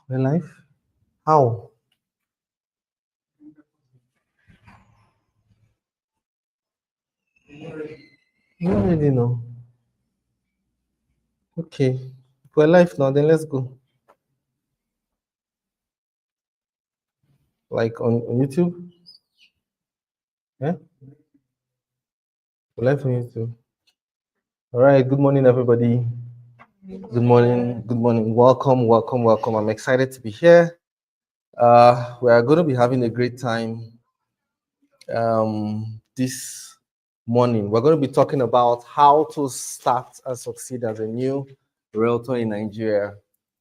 We're live? How? You don't really know. Okay. We're live now, then let's go. Like on YouTube? Yeah? We're live on YouTube. All right, good morning, everybody. Good morning, good morning. Welcome, welcome, welcome. I'm excited to be here. We are going to be having a great time this morning. We're going to be talking about how to start and succeed as a new realtor in Nigeria.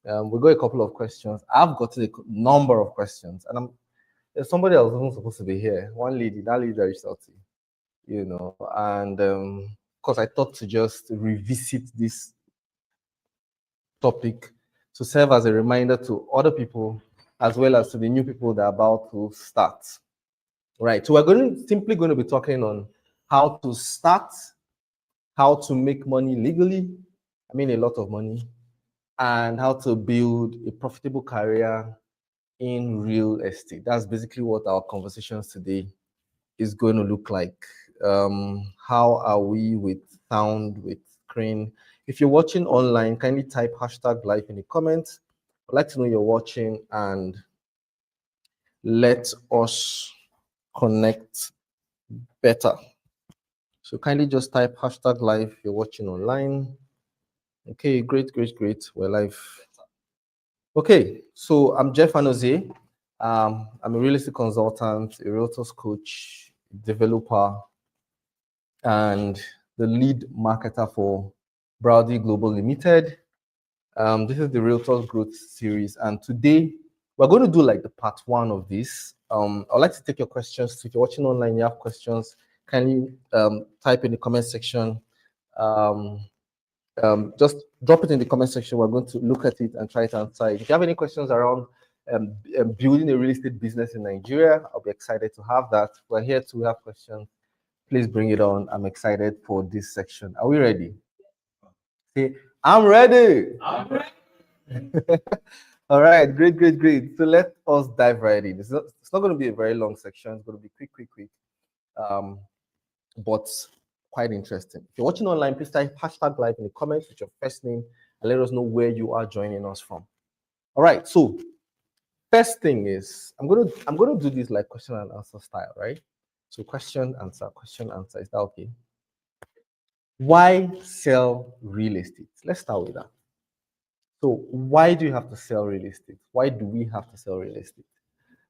We got a couple of questions. I've got a number of questions, and there's somebody else who's supposed to be here. One lady, that lady that reached out to you, and of course, I thought to just revisit this topic to serve as a reminder to other people as well as to the new people that are about to start. Right. So we're simply going to be talking on how to start, how to make money legally, I mean a lot of money, and how to build a profitable career in real estate. That's basically what our conversations today is going to look like. How are we with sound, with screen? If you're watching online, kindly type hashtag live in the comments. I'd like to know you're watching and let us connect better. So kindly just type hashtag live if you're watching online. Okay, great, great, great. We're live. Okay, so I'm Jeff Anoze. I'm a real estate consultant, a realtors coach, developer, and the lead marketer for Browdy Global Limited. This is the Realtors Growth Series, and today we're going to do like the part one of this. I'd like to take your questions. So if you're watching online, you have questions, kindly type in the comment section. Just drop it in the comment section. We're going to look at it and try to answer it. If you have any questions around building a real estate business in Nigeria, I'll be excited to have that. We're here to have questions. Please bring it on. I'm excited for this section. Are we ready? Say, I'm ready. All right, great, great, great. So let us dive right in. It's not going to be a very long section. It's going to be quick. But quite interesting. If you're watching online, please type hashtag live in the comments with your first name and let us know where you are joining us from. All right, so first thing is I'm gonna do this like question and answer style, right? So question, answer. Is that okay? Why sell real estate? Let's start with that. So why do you have to sell real estate? Why do we have to sell real estate?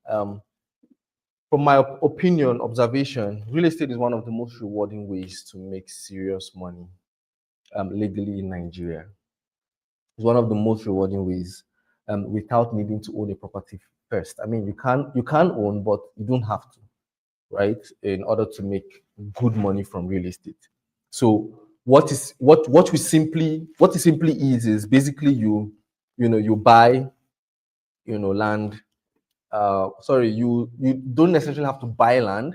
From my opinion, observation, real estate is one of the most rewarding ways to make serious money legally in Nigeria. It's one of the most rewarding ways without needing to own a property first. I mean, you can own, but you don't have to, right? In order to make good money from real estate. So what it simply is basically you buy land. Sorry, you don't necessarily have to buy land,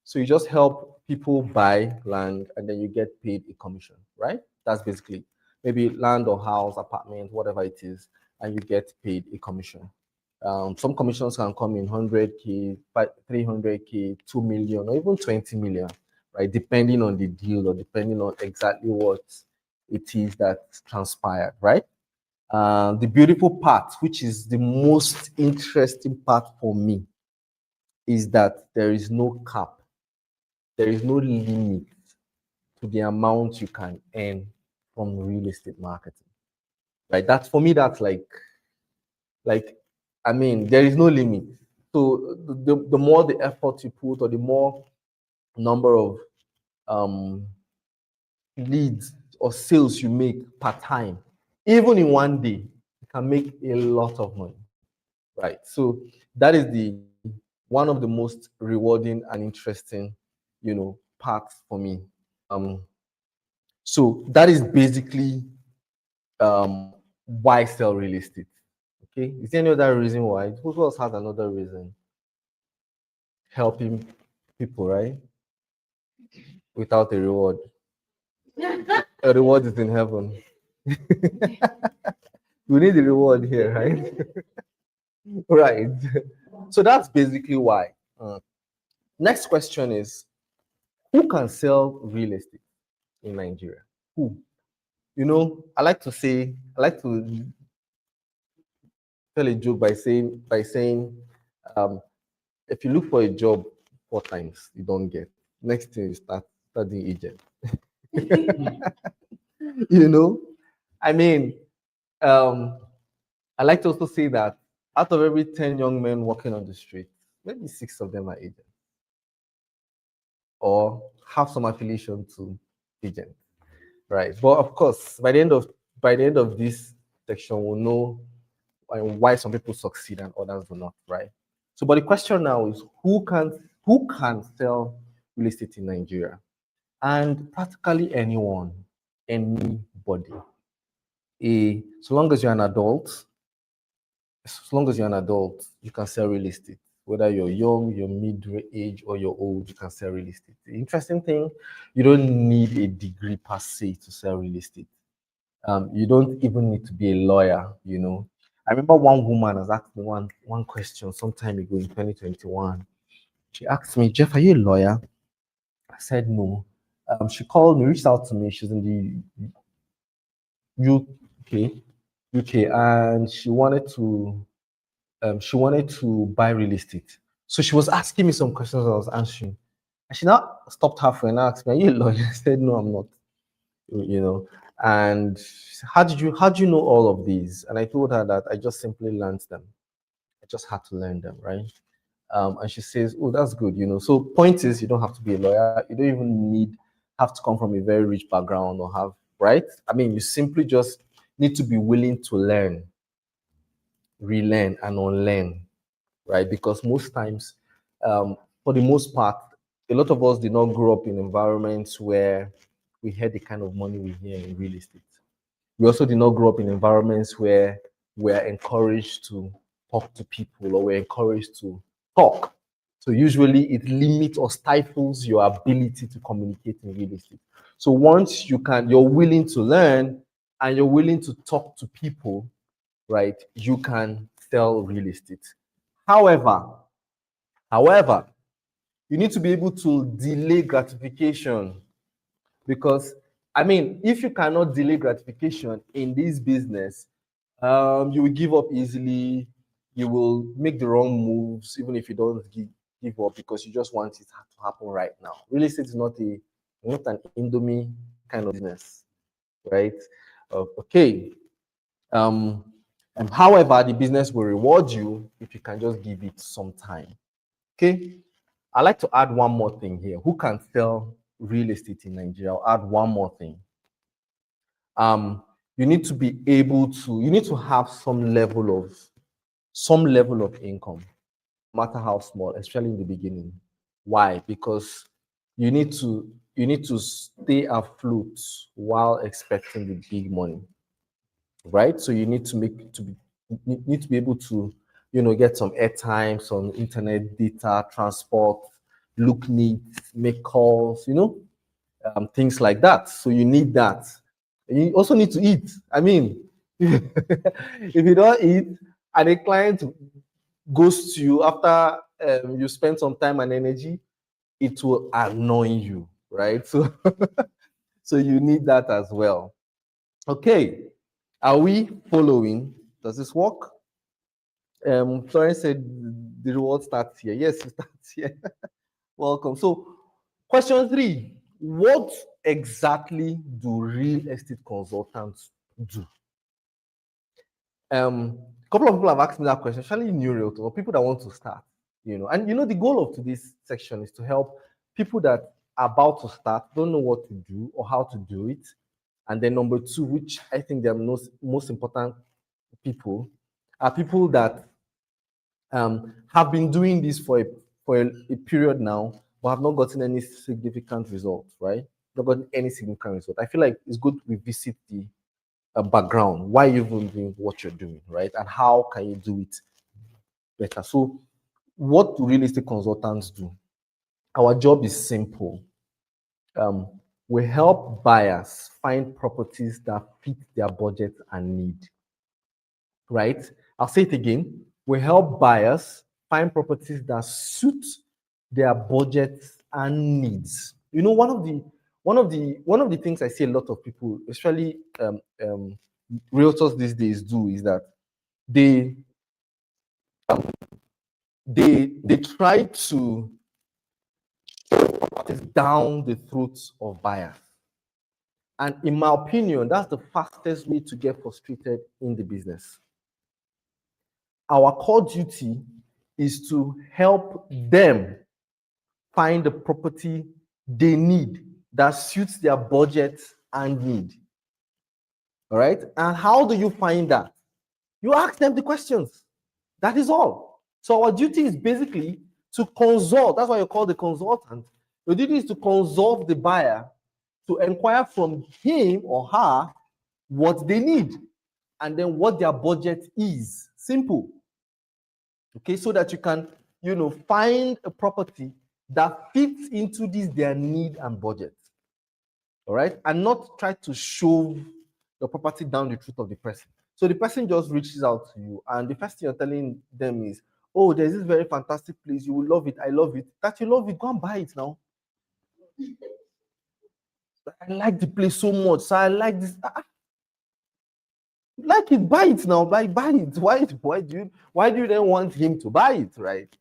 so you just help people buy land and then you get paid a commission, right? That's basically maybe land or house, apartment, whatever it is, and you get paid a commission. Some commissions can come in 100K, 300K, 2 million, or even 20 million, right? Depending on the deal or depending on exactly what it is that transpired, right? The beautiful part, which is the most interesting part for me, is that there is no cap, there is no limit to the amount you can earn from real estate marketing. Right? That's for me, that's like I mean, there is no limit. So the more the effort you put or the more number of leads or sales you make per time, even in one day, you can make a lot of money. Right. So that is the one of the most rewarding and interesting, parts for me. So that is basically why sell real estate. Okay. Is there any other reason why? Who else has another reason? Helping people, right? Without a reward. A reward is in heaven. We need the reward here, right? Right. So that's basically why. Next question is, who can sell real estate in Nigeria? Who? I like to tell a joke by saying, um, if you look for a job 4 times, you don't get. Next thing you start studying agent. you know, I mean, um, I like to also say that out of every 10 young men walking on the street, maybe 6 of them are agents or have some affiliation to agents, right? But of course, by the end of this section, we'll know why some people succeed and others do not, right? So, but the question now is who can sell real estate in Nigeria? And practically anyone, anybody. So long as you're an adult, you can sell real estate. Whether you're young, you're mid-age, or you're old, you can sell real estate. The interesting thing, you don't need a degree per se to sell real estate. You don't even need to be a lawyer. I remember one woman has asked me one question some time ago in 2021. She asked me, Jeff, are you a lawyer? I said no. She called me, reached out to me. She's in the UK, and she wanted to buy real estate. So she was asking me some questions I was answering. And she now stopped halfway and asked me, are you a lawyer? I said, no, I'm not. You know, and she said, how do you know all of these? And I told her that I just simply learned them. I just had to learn them, right? And she says, oh, that's good. So point is, you don't have to be a lawyer. You don't even have to come from a very rich background or have, right? I mean, you simply just need to be willing to learn, relearn, and unlearn, right? Because most times, for the most part, a lot of us did not grow up in environments where we had the kind of money we hear in real estate. We also did not grow up in environments where we're encouraged to talk to people or we're encouraged to talk. So usually it limits or stifles your ability to communicate in real estate. So once you're willing to learn and you're willing to talk to people, right, you can sell real estate. However, however, you need to be able to delay gratification because I mean, if you cannot delay gratification in this business, you will give up easily. You will make the wrong moves, even if you don't give up because you just want it to happen right now. Real estate is not an Indomie kind of business, right? Okay. Um, however, the business will reward you if you can just give it some time. Okay. I like to add one more thing here. Who can sell real estate in Nigeria? I'll add one more thing. Um, you need to have some level of income, no matter how small, especially in the beginning. Why? Because you need to stay afloat while expecting the big money, right? So you need to be able to, get some airtime, some internet data, transport, look needs, make calls, things like that. So you need that. You also need to eat. I mean, if you don't eat and a client goes to you after you spend some time and energy, it will annoy you, right? So, so you need that as well. Okay, are we following? Does this work? Florence said the reward starts here. Yes, it starts here. Welcome. So, question 3: what exactly do real estate consultants do? A couple of people have asked me that question, especially new realtors or people that want to start. And the goal of today's section is to help people that are about to start, don't know what to do or how to do it. And then number 2, which I think they're most important people, are people that have been doing this for a period now, but have not gotten any significant results, right? Not gotten any significant result. I feel like it's good we visit the background, why you even doing what you're doing, right? And how can you do it better? So, what do real estate consultants do? Our job is simple. We help buyers find properties that fit their budget and need. Right? I'll say it again. We help buyers find properties that suit their budgets and needs. You know, one of the things I see a lot of people, especially realtors these days, do is that they they try to down the throats of buyers. And in my opinion, that's the fastest way to get frustrated in the business. Our core duty is to help them find the property they need that suits their budget and need. All right. And how do you find that? You ask them the questions. That is all. So our duty is basically to consult. That's why you're called the consultant. Your duty is to consult the buyer to inquire from him or her what they need and then what their budget is. Simple. Okay, so that you can, find a property that fits into this their need and budget. All right, and not try to shove the property down the throat of the person. So the person just reaches out to you, and the first thing you're telling them is, "Oh, there's this very fantastic place. You will love it. I love it. That you love it. Go and buy it now. I like the place so much. So I like this. Like it, buy it now. Buy it. Why do you then want him to buy it, right?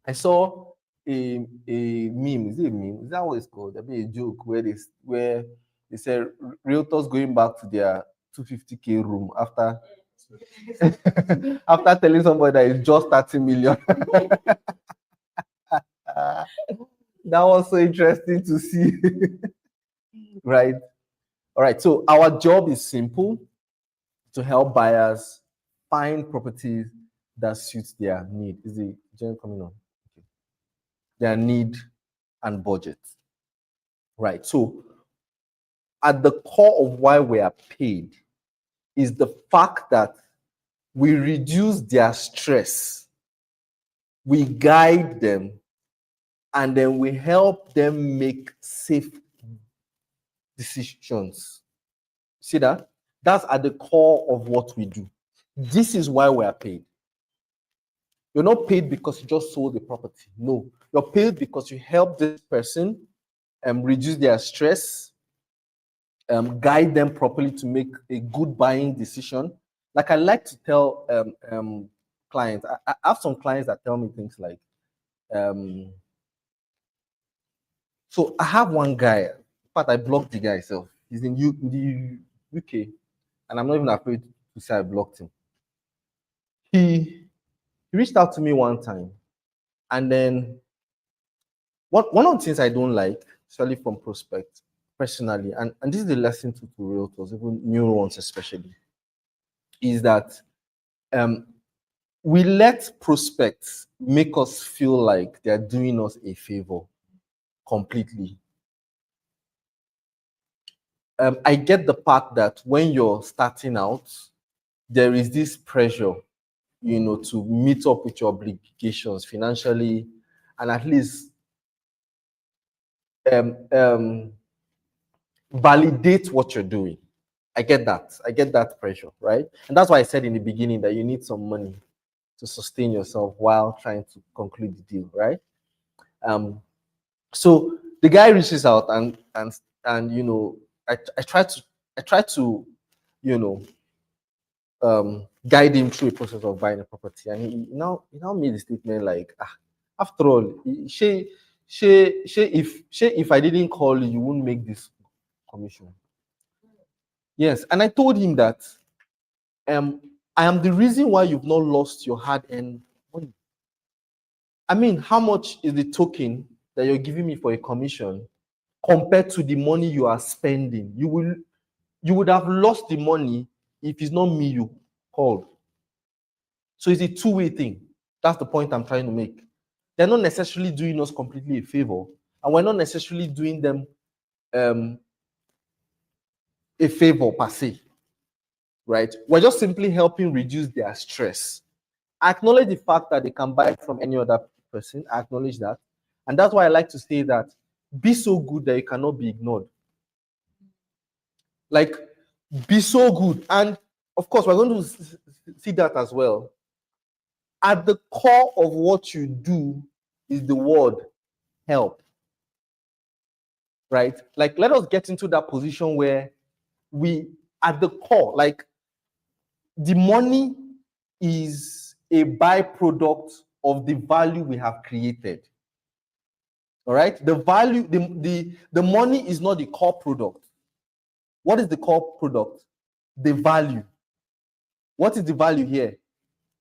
I saw a meme. Is it a meme? Is that what it's called? There'll be a joke where they said realtors going back to their 250K room after after telling somebody that it's just 30 million. That was so interesting to see. Right. All right. So our job is simple: to help buyers find properties that suits their need. Is the gen coming on? Okay. Their need and budget. Right. So at the core of why we are paid is the fact that we reduce their stress, we guide them, and then we help them make safe decisions. See that? That's at the core of what we do. This is why we are paid. You're not paid because you just sold the property. No, you're paid because you help this person reduce their stress, guide them properly to make a good buying decision. Like I like to tell clients, I have some clients that tell me things like, so I have one guy, in fact, I blocked the guy itself. He's in the UK, and I'm not even afraid to say I blocked him. He reached out to me one time, and then one of the things I don't like, especially from prospects, personally, and this is the lesson to realtors, even new ones especially, is that we let prospects make us feel like they're doing us a favor completely. I get the part that when you're starting out, there is this pressure, to meet up with your obligations financially and at least validate what you're doing. I get that. I get that pressure, right? And that's why I said in the beginning that you need some money to sustain yourself while trying to conclude the deal, right? So the guy reaches out and I try to guide him through a process of buying a property, and he now made a statement like, after all, if I didn't call you, you wouldn't make this commission. Yes, and I told him that I am the reason why you've not lost your hard-earned money. I mean, how much is the token that you're giving me for a commission compared to the money you are spending? You would have lost the money if it's not me you called. So it's a two-way thing. That's the point I'm trying to make. They're not necessarily doing us completely a favor, and we're not necessarily doing them a favor per se, right? We're just simply helping reduce their stress. I acknowledge the fact that they can buy it from any other person. I acknowledge that. And that's why I like to say that be so good that it cannot be ignored. Like, be so good. And of course, we're going to see that as well. At the core of what you do is the word help. Right? Like, let us get into that position where we, at the core, like, the money is a byproduct of the value we have created. All right? The value, the money is not the core product. What is the core product? The value. What is the value here?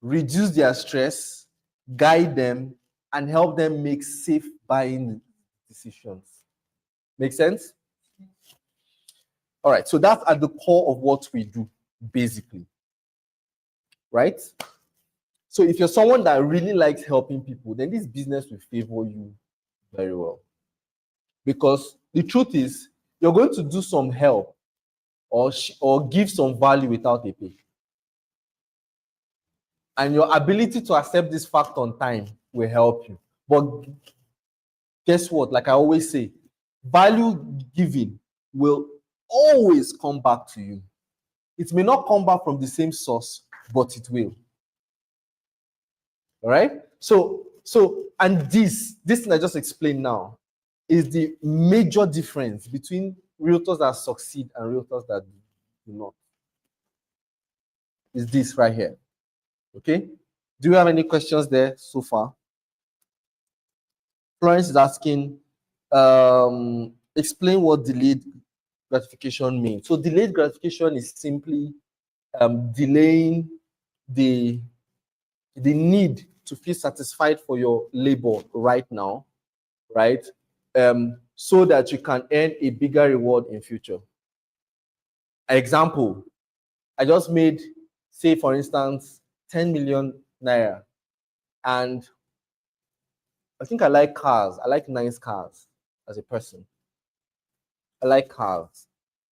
Reduce their stress, guide them, and help them make safe buying decisions. Make sense? All right, so that's at the core of what we do, basically. Right? So if you're someone that really likes helping people, then this business will favor you very well. Because the truth is, you're going to do some help or give some value without a pay. And your ability to accept this fact on time will help you. But guess what? Like I always say, value giving will always come back to you. It may not come back from the same source, but it will. All right? So, and this thing I just explained now is the major difference between realtors that succeed and realtors that do not. Is this right here. Okay? Do you have any questions there so far? Florence is asking, explain what delayed gratification means. So delayed gratification is simply delaying the need to feel satisfied for your labor right now, right? So that you can earn a bigger reward in future. Example, I just made, say for instance, 10 million naira, and I think I like cars. I like nice cars as a person. I like cars.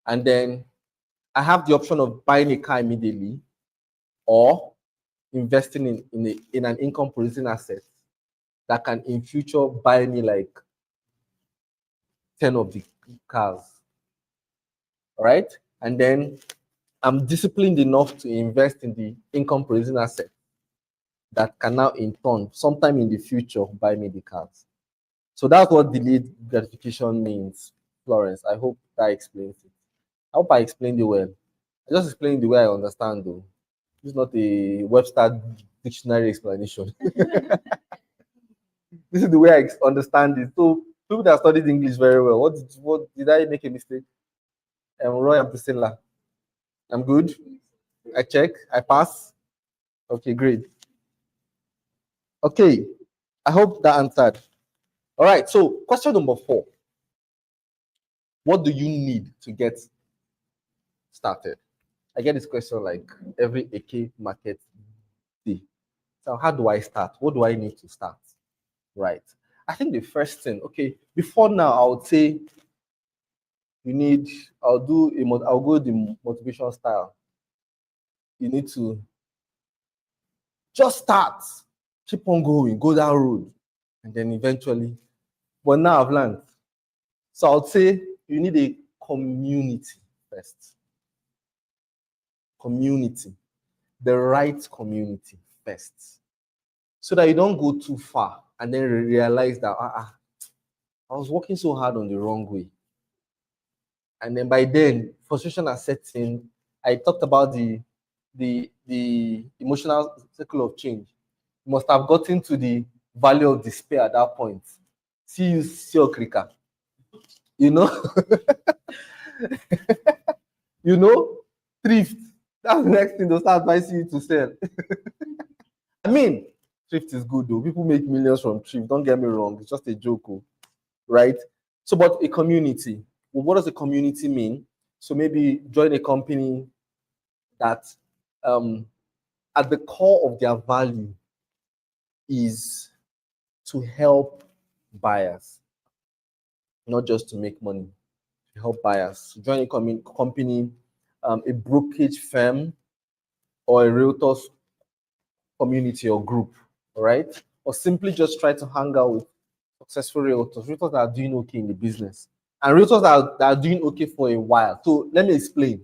And then I have the option of buying a car immediately or investing in an income producing asset that can in future buy me like 10 of the cars. All right. And then I'm disciplined enough to invest in the income producing asset that can now in turn, sometime in the future, buy me the cars. So that's what delayed gratification means, Florence. I hope that explains it. I hope I explained it well. I just explained the way I understand, though. It's not a Webster dictionary explanation. This is the way I understand it. So people that studied English very well, what did I make a mistake? Roy Abdusela. I'm good. I check. I pass. Okay, great. Okay. I hope that answered. All right. So question number 4. What do you need to get started? I get this question like every AK market day. So how do I start? What do I need to start? Right. I think the first thing, okay, before now, I would say you need, I'll go the motivation style. You need to just start, keep on going, go that road, and then eventually. But now I've learned. So I would say you need a community first. Community. The right community first. So that you don't go too far and then realize that I was working so hard on the wrong way. And then by then, frustration has set in. I talked about the emotional cycle of change. You must have gotten to the valley of despair at that point. See you, Krika. You know, you know, thrift. That's the next thing they'll start advising you to sell. I mean, thrift is good though. People make millions from thrift. Don't get me wrong. It's just a joke, right? So, but a community. Well, what does a community mean? So maybe join a company that at the core of their value is to help buyers, not just to make money, to help buyers. Join a company, a brokerage firm, or a realtors community or group, all right? Or simply just try to hang out with successful realtors, realtors that are doing okay in the business, and realtors that are doing okay for a while. So let me explain.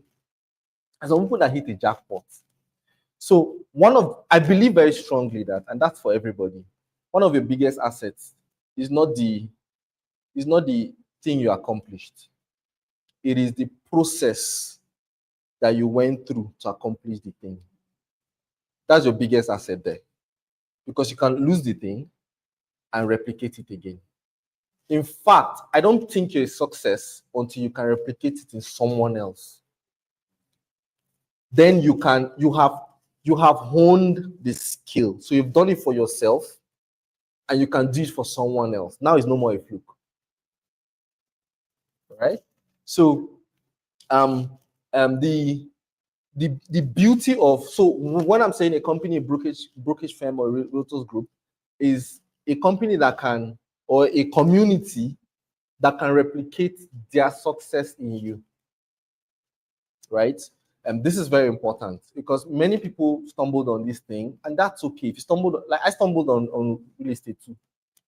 There's some people that hit a jackpot. So I believe very strongly that, and that's for everybody, one of your biggest assets is not the thing you accomplished. It is the process that you went through to accomplish the thing. That's your biggest asset there. Because you can lose the thing and replicate it again. In fact, I don't think you're a success until you can replicate it in someone else. Then you have honed the skill. So you've done it for yourself and you can do it for someone else. Now it's no more a fluke. Right? So um the beauty of, so when I'm saying a company, a brokerage firm or realtors group is a company that can, or a community that can replicate their success in you, right? And this is very important because many people stumbled on this thing, and that's okay. If you stumbled, like I stumbled on real estate too.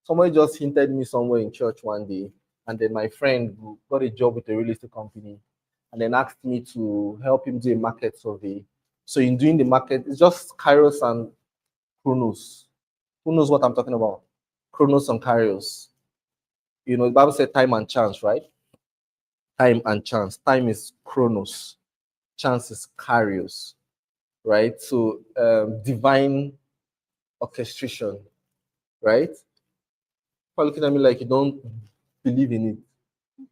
Somebody just hinted me somewhere in church one day, and then my friend who got a job with a real estate company, and then asked me to help him do a market survey. So in doing the market, it's just Kairos and Chronos. Who knows what I'm talking about? Chronos and Kairos. You know, the Bible said time and chance, right? Time and chance. Time is Chronos, chance is Kairos, right? So divine orchestration, right? People are looking at me like you don't believe in it.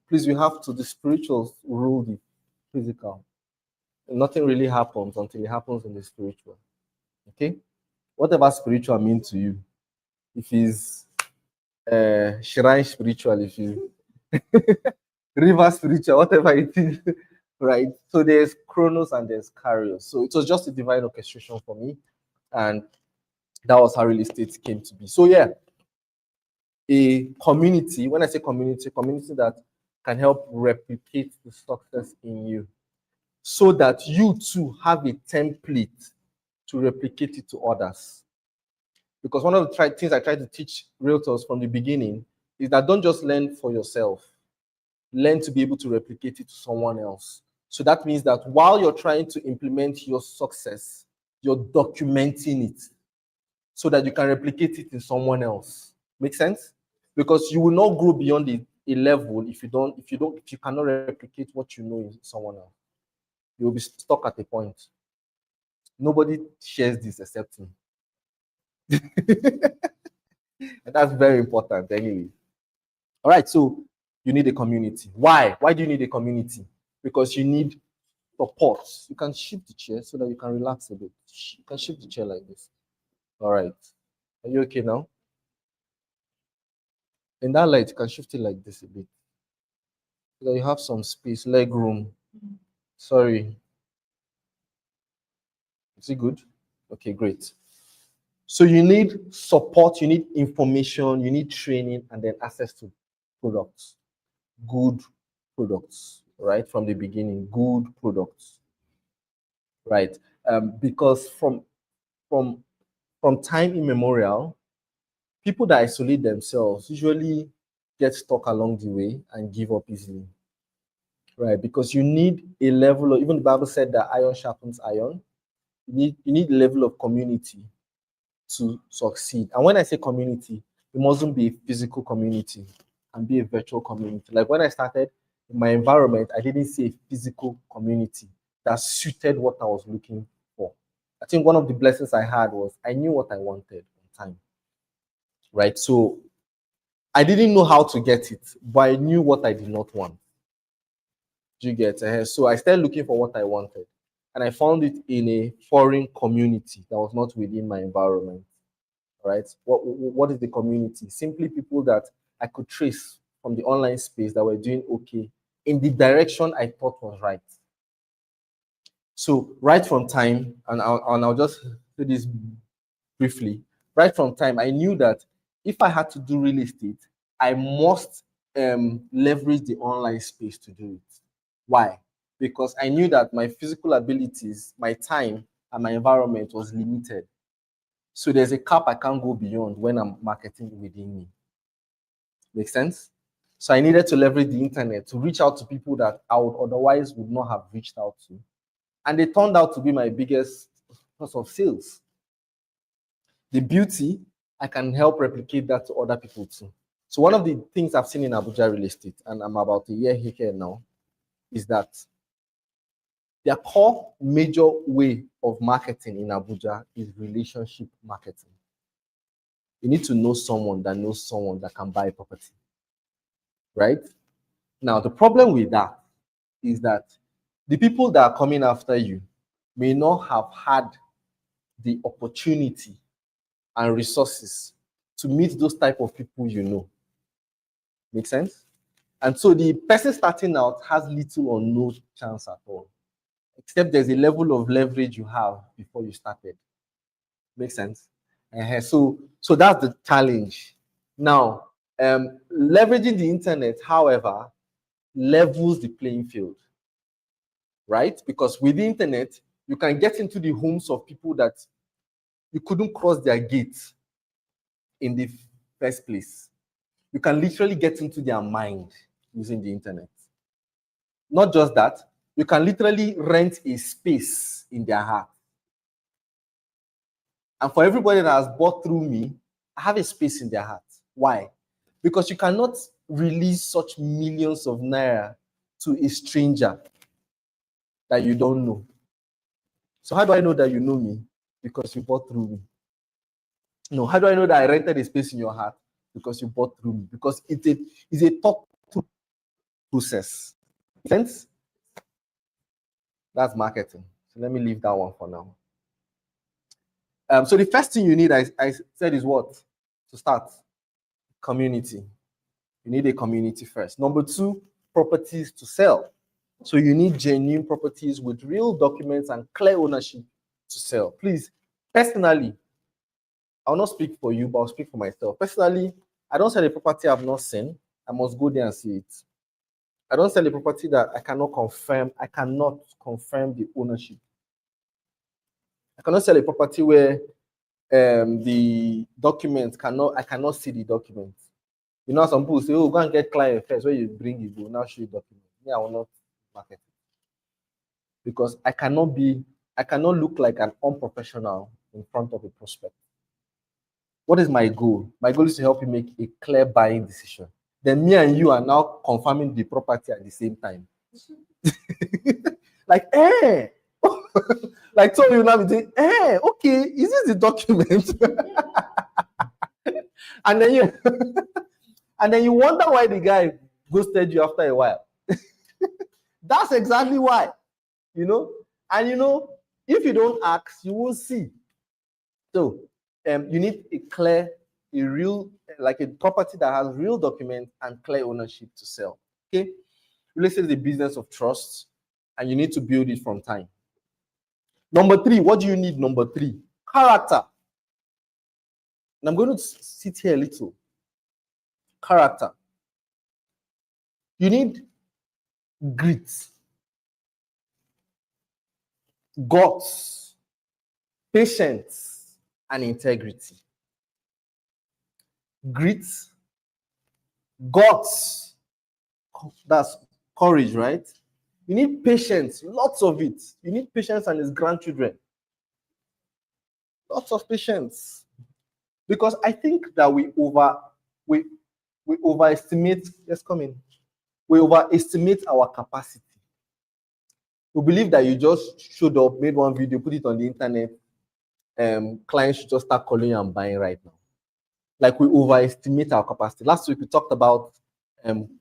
Please, we have to. The spirituals rule the physical. And nothing really happens until it happens in the spiritual. Okay? Whatever spiritual means to you, if it's shrine spiritual, if you river spiritual, whatever it is, right? So there's Chronos and there's Kairos. So it was just a divine orchestration for me, and that was how real estate came to be. So yeah, a community. When I say community, community that can help replicate the success in you, so that you too have a template to replicate it to others. Because one of the things I try to teach realtors from the beginning is that don't just learn for yourself, learn to be able to replicate it to someone else. So that means that while you're trying to implement your success, you're documenting it so that you can replicate it in someone else. Make sense? Because you will not grow beyond a level if you cannot replicate what you know in someone else. You will be stuck at a point. Nobody shares this except me. And that's very important anyway. All right, so you need a community. Why? Why do you need a community? Because you need support. You can shift the chair so that you can relax a bit. You can shift the chair like this. All right. Are you okay now? In that light, you can shift it like this a bit. So that you have some space, leg room. Sorry. Is it good? Okay, great. So you need support, you need information, you need training, and then access to products. Good products, right? From the beginning, good products, right? Because from from time immemorial, people that isolate themselves usually get stuck along the way and give up easily, right? Because you need a level of, even the Bible said that iron sharpens iron. You need a level of community to succeed. And when I say community, it mustn't be a physical community and be a virtual community. Like when I started in my environment, I didn't see a physical community that suited what I was looking for. I think one of the blessings I had was I knew what I wanted on time, right? So I didn't know how to get it, but I knew what I did not want. Do you get it? So I started looking for what I wanted, and I found it in a foreign community that was not within my environment. Right? What is the community? Simply people that I could trace from the online space that were doing okay in the direction I thought was right. So right from time, and I'll just do this briefly. Right from time, I knew that if I had to do real estate, I must leverage the online space to do it. Why? Because I knew that my physical abilities, my time, and my environment was limited. So there's a cap I can't go beyond when I'm marketing within me. Make sense? So I needed to leverage the internet to reach out to people that I would otherwise would not have reached out to. And they turned out to be my biggest source of sales. The beauty, I can help replicate that to other people too. So one of the things I've seen in Abuja real estate, and I'm about a year here now, is that their core major way of marketing in Abuja is relationship marketing. You need to know someone that knows someone that can buy a property, right? Now, the problem with that is that the people that are coming after you may not have had the opportunity and resources to meet those type of people you know. Make sense? And so the person starting out has little or no chance at all, except there's a level of leverage you have before you started. Make sense? So that's the challenge. Now, leveraging the internet, however, levels the playing field, right? Because with the internet, you can get into the homes of people that you couldn't cross their gates in the first place. You can literally get into their mind using the internet. Not just that, you can literally rent a space in their heart. And for everybody that has bought through me, I have a space in their heart. Why? Because you cannot release such millions of naira to a stranger that you don't know. So how do I know that you know me? Because you bought through me. No, how do I know that I rented a space in your heart? Because you bought through me. Because it's a thought process. Sense? That's marketing. So let me leave that one for now. So the first thing you need, I said, is what? To start, community. You need a community first. Number two, properties to sell. So you need genuine properties with real documents and clear ownership to sell. Please, personally, I'll not speak for you, but I'll speak for myself. Personally, I don't sell a property I've not seen. I must go there and see it. I don't sell a property that I cannot confirm. I cannot confirm the ownership. I cannot sell a property where the documents I cannot see the documents. You know, some people say, oh, go and get client first. Where you bring it, they will now show you documents. Me, I will not market it. Because I cannot look like an unprofessional in front of a prospect. What is my goal? My goal is to help you make a clear buying decision. Then me and you are now confirming the property at the same time. Like, like some you now be saying, okay, is this the document? and then you wonder why the guy ghosted you after a while. That's exactly why, you know. And if you don't ask, you won't see. So you need a real, like a property that has real documents and clear ownership to sell. Okay, real estate is a business of trust, and you need to build it from time. Number three, what do you need? Number three, character. And I'm going to sit here a little. Character. You need grit, guts, patience, and integrity. Grit, guts, that's courage, right? You need patience, lots of it. You need patience and his grandchildren. Lots of patience. Because I think that we overestimate, let's come in. We overestimate our capacity. We believe that you just showed up, made one video, put it on the internet, clients should just start calling you and buying right now. Like we overestimate our capacity. Last week we talked about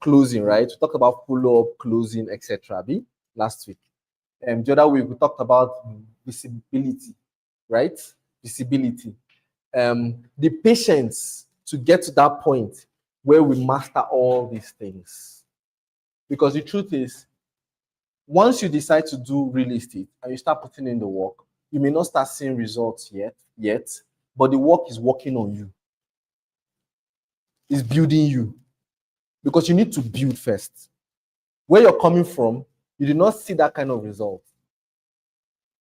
closing, right? We talked about follow-up, closing, etc. Last week. The other week we talked about visibility, right? Visibility. The patience to get to that point where we master all these things. Because the truth is, once you decide to do real estate and you start putting in the work, you may not start seeing results yet, but the work is working on you. It's building you. Because you need to build first. Where you're coming from, you did not see that kind of result.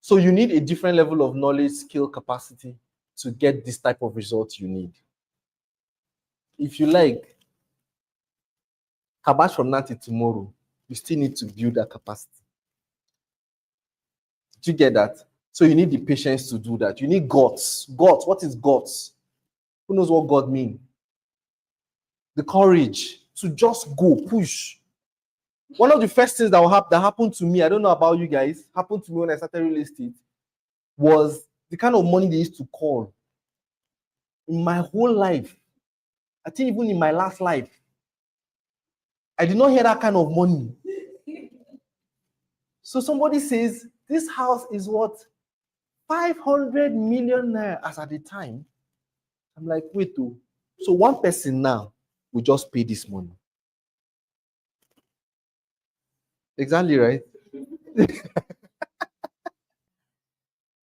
So you need a different level of knowledge, skill, capacity to get this type of result you need. If you like, Kabash from now till tomorrow, you still need to build that capacity. Do you get that? So you need the patience to do that. You need guts. Guts. What is guts? Who knows what God means? The courage to just go, push. One of the first things that happened to me, I don't know about you guys, happened to me when I started real estate, was the kind of money they used to call. In my whole life, I think even in my last life, I did not hear that kind of money. So somebody says, this house is what? 500 million naira as at the time. I'm like, wait, oh. So one person now will just pay this money. Exactly, right?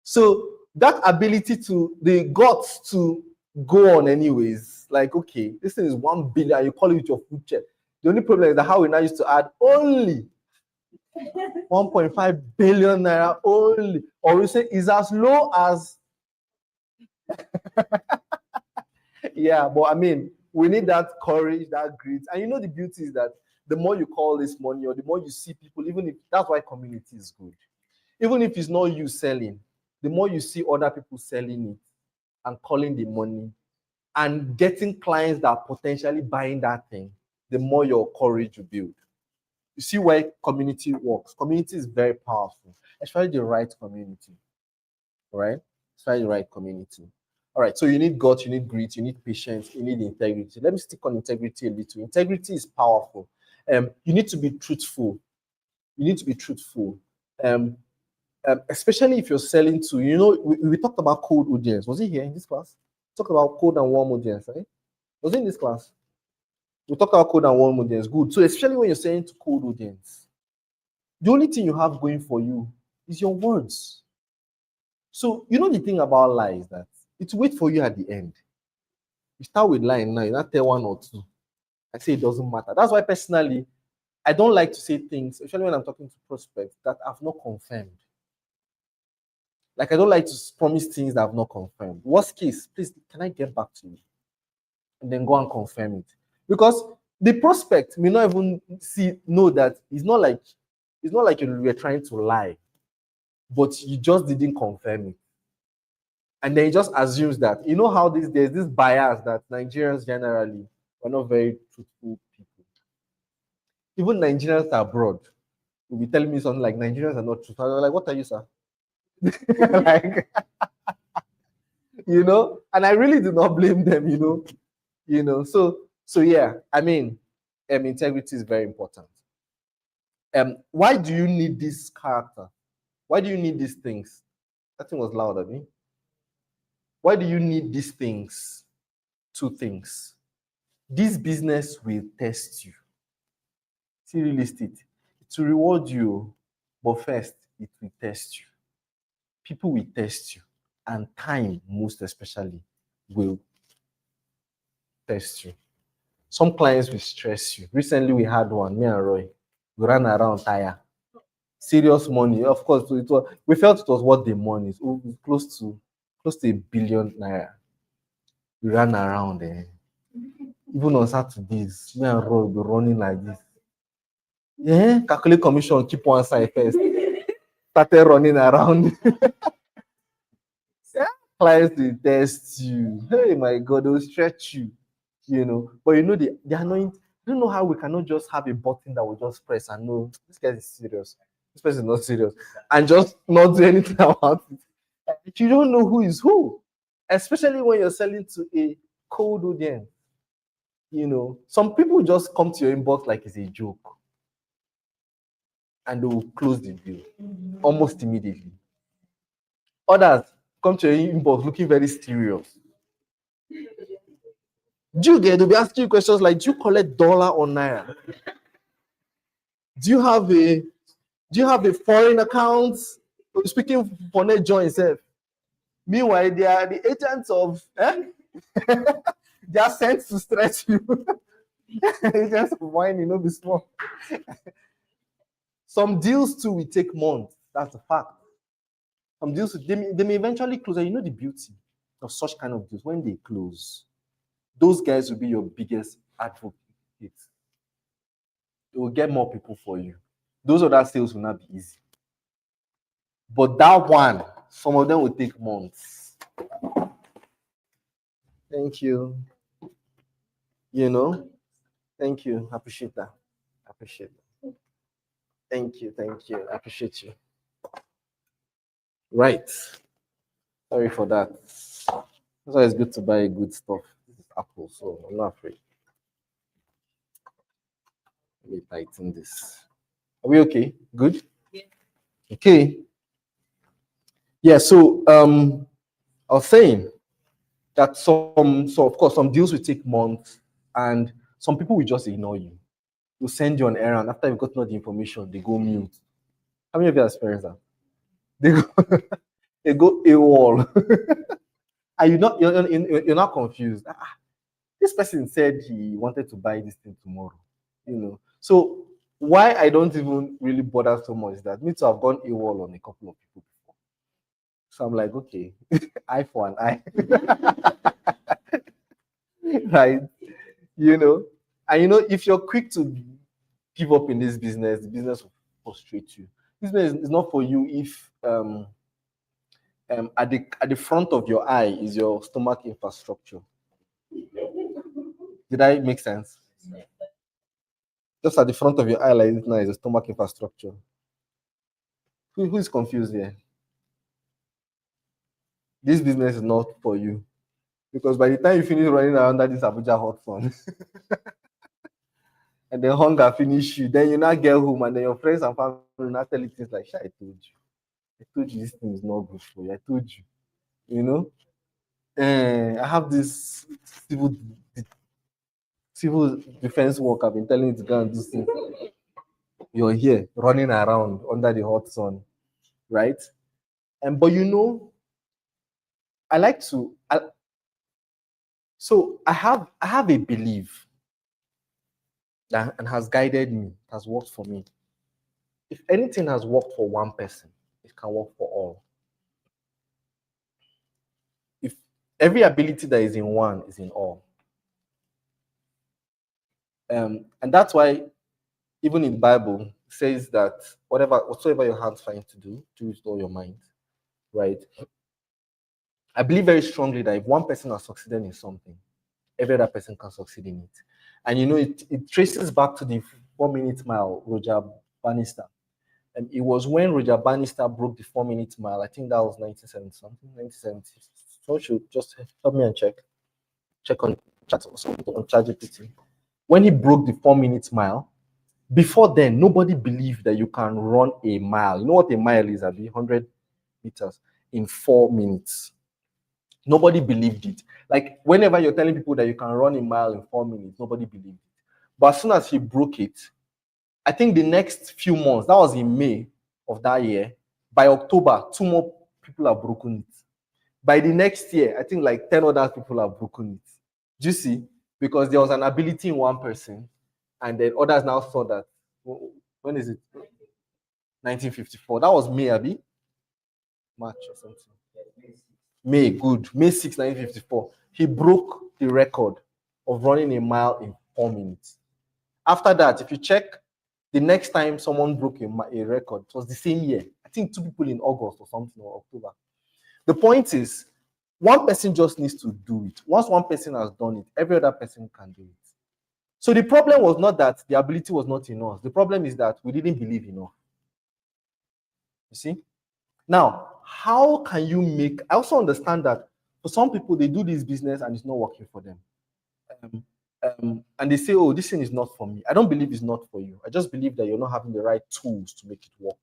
So that ability to, the guts to go on anyways, like, okay, this thing is 1 billion, you call it with your food check. The only problem is that how we now used to add only 1.5 billion naira only, or we say is as low as yeah, but I mean, we need that courage, that grit. And you know, the beauty is that the more you call this money, or the more you see people, even if that's why community is good. Even if it's not you selling, the more you see other people selling it and calling the money and getting clients that are potentially buying that thing, the more your courage you build. You see why community works. Community is very powerful, especially the right community, right? Especially the right community. All right, so you need guts, you need grit, you need patience, you need integrity. Let me stick on integrity a little. Integrity is powerful. You need to be truthful. You need to be truthful. Especially if you're selling to, we talked about cold audience. Was he here in this class? Talked about cold and warm audience, right? Was it in this class? We talked about cold and warm audience. Good. So especially when you're selling to cold audience, the only thing you have going for you is your words. So you know the thing about lies is that it wait for you at the end. You start with lying now, you not tell one or two. I say it doesn't matter. That's why personally, I don't like to say things, especially when I'm talking to prospects that I've not confirmed. Like I don't like to promise things that I've not confirmed. Worst case, please, can I get back to you? And then go and confirm it. Because the prospect may not even know that it's not like you were trying to lie, but you just didn't confirm it. And then he just assumes that, you know how there's this bias that Nigerians generally are not very truthful people. Even Nigerians abroad will be telling me something like Nigerians are not truthful. I'm like, what are you, sir? Like, and I really do not blame them, So yeah, I mean, integrity is very important. Why do you need this character? Why do you need these things? That thing was loud at me. Why do you need these things? Two things. This business will test you. See, real estate, it will reward you, but first, it will test you. People will test you, and time, most especially, will test you. Some clients will stress you. Recently, we had one, me and Roy. We ran around tire. Serious money. Of course, we felt it was worth the money. It was close to 1 billion naira. We ran around there. Even on Saturdays, me and Roy will be running like this. Yeah, calculate commission, keep one side first. Started running around. Yeah. Clients will test you. Hey, my God, they'll stretch you. But the annoying, I don't know how we cannot just have a button that we just press and know this guy is serious. This person is not serious. And just not do anything about it. You don't know who is who. Especially when you're selling to a cold audience. Some people just come to your inbox like it's a joke. And they will close the deal almost immediately. Others come to your inbox looking very serious. They'll be asking you questions like, do you collect dollar or naira? Do you have a foreign account? Speaking for net joint itself. Meanwhile, they are the agents of they are sent to stretch you. Agents of wine, be small. Some deals too will take months. That's a fact. Some deals they may eventually close. And the beauty of such kind of deals, when they close, those guys will be your biggest advocates. It will get more people for you. Those other sales will not be easy. But that one, some of them will take months. Thank you. You know, thank you. I appreciate that. I appreciate that. Thank you. Thank you. I appreciate you. Right. Sorry for that. That's why it's good to buy good stuff. This is Apple, so I'm not afraid. Let me tighten this. Are we okay? Good? Okay. Yeah, so I was saying that so of course some deals will take months and some people will just ignore you. They'll send you on errand after you've gotten all the information, they go mute. How many of you have experienced that? They go they go AWOL. And you're not confused. This person said he wanted to buy this thing tomorrow. So why I don't even really bother so much is that me too have gone AWOL on a couple of people before. So I'm like, okay, eye for an eye. Right? You know, and if you're quick to give up in this business, the business will frustrate you. This business is not for you if at the front of your eye is your stomach infrastructure. Did I make sense? Just at the front of your eye, like this now, is a stomach infrastructure. Who is confused here? This business is not for you because by the time you finish running around that this Abuja hot sun, and then hunger finish you, then you not get home, and then your friends and family not tell you things like, "I told you, this thing is not good for you. I told you, you know." I have this civil civil defense work. I've been telling you to go and do things. You're here running around under the hot sun, right? And but I like to. So I have a belief that and has guided me, has worked for me. If anything has worked for one person, it can work for all. If every ability that is in one is in all, and that's why even in the Bible it says that whatsoever your hands find to do, do it with all your mind, right? I believe very strongly that if one person has succeeded in something, every other person can succeed in it. And it traces back to the 4 minute mile, Roger Bannister. And it was when Roger Bannister broke the 4 minute mile. I think that was 1970 something, 1970. So should just help me and check on chat or something on ChatGPT. When he broke the 4 minute mile, before then, nobody believed that you can run a mile. You know what a mile is, Abby? 100 meters in 4 minutes. Nobody believed it. Like whenever you're telling people that you can run a mile in 4 minutes, nobody believed it. But as soon as he broke it, I think the next few months, that was in May of that year, by October, 2 more people have broken it. By the next year, I think like 10 other people have broken it. Do you see? Because there was an ability in one person, and then others now saw that. When is it? 1954. That was May, Abby? March or something. May, good. May 6, 1954. He broke the record of running a mile in 4 minutes. After that, if you check, the next time someone broke a record, it was the same year. I think 2 people in August or something, or October. The point is, one person just needs to do it. Once one person has done it, every other person can do it. So the problem was not that the ability was not in us. The problem is that we didn't believe enough. You see? Now, how can you I also understand that for some people, they do this business and it's not working for them. And they say, oh, this thing is not for me. I don't believe it's not for you. I just believe that you're not having the right tools to make it work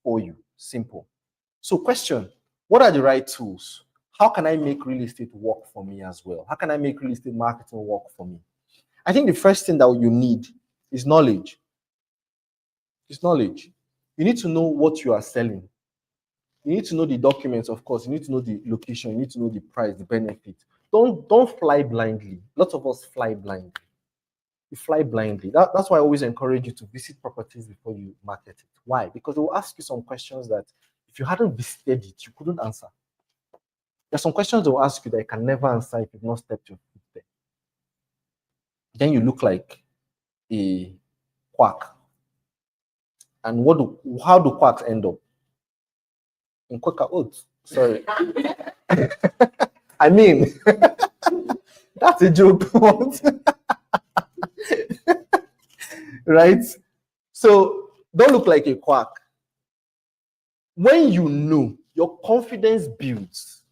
for you. Simple. So, question, what are the right tools? How can I make real estate work for me as well? How can I make real estate marketing work for me? I think the first thing that you need is knowledge. It's knowledge. You need to know what you are selling. You need to know the documents, of course. You need to know the location. You need to know the price, the benefit. Don't fly blindly. Lots of us fly blindly. You fly blindly. That's why I always encourage you to visit properties before you market it. Why? Because they will ask you some questions that if you hadn't visited it, you couldn't answer. There's some questions they will ask you that you can never answer if you've not stepped your foot there. Then you look like a quack. And how do quacks end up? In Quaker oats. Sorry. I mean, that's a joke. Right? So don't look like a quack. When you know, your confidence builds.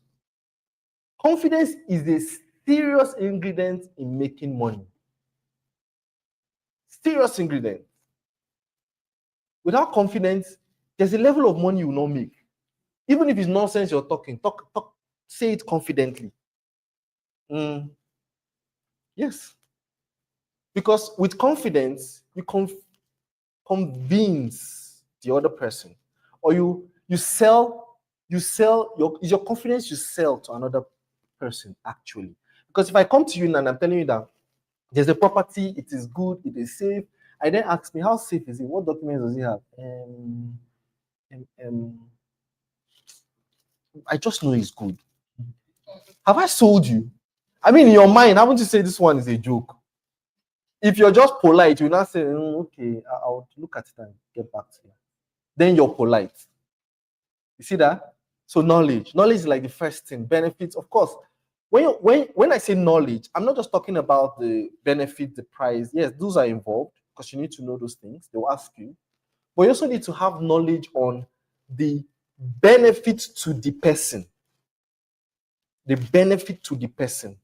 Confidence is a serious ingredient in making money. Serious ingredient. Without confidence, there's a level of money you will not make. Even if it's nonsense you're talking, say it confidently. Yes. Because with confidence, you convince the other person, or you sell your confidence you sell to another person actually. Because if I come to you and I'm telling you that there's a property, it is good, it is safe, I then ask me how safe is it, what documents does it have? I just know it's good. Have I sold you? I mean, in your mind, haven't you said this one is a joke? If you're just polite, you're not saying, okay, I'll look at it and get back to you. Then you're polite. You see that? So knowledge is like the first thing. Benefits, of course. When I say knowledge, I'm not just talking about the benefit, the price. Yes, those are involved because you need to know those things. They will ask you, but you also need to have knowledge on the benefit to the person. The benefit to the person.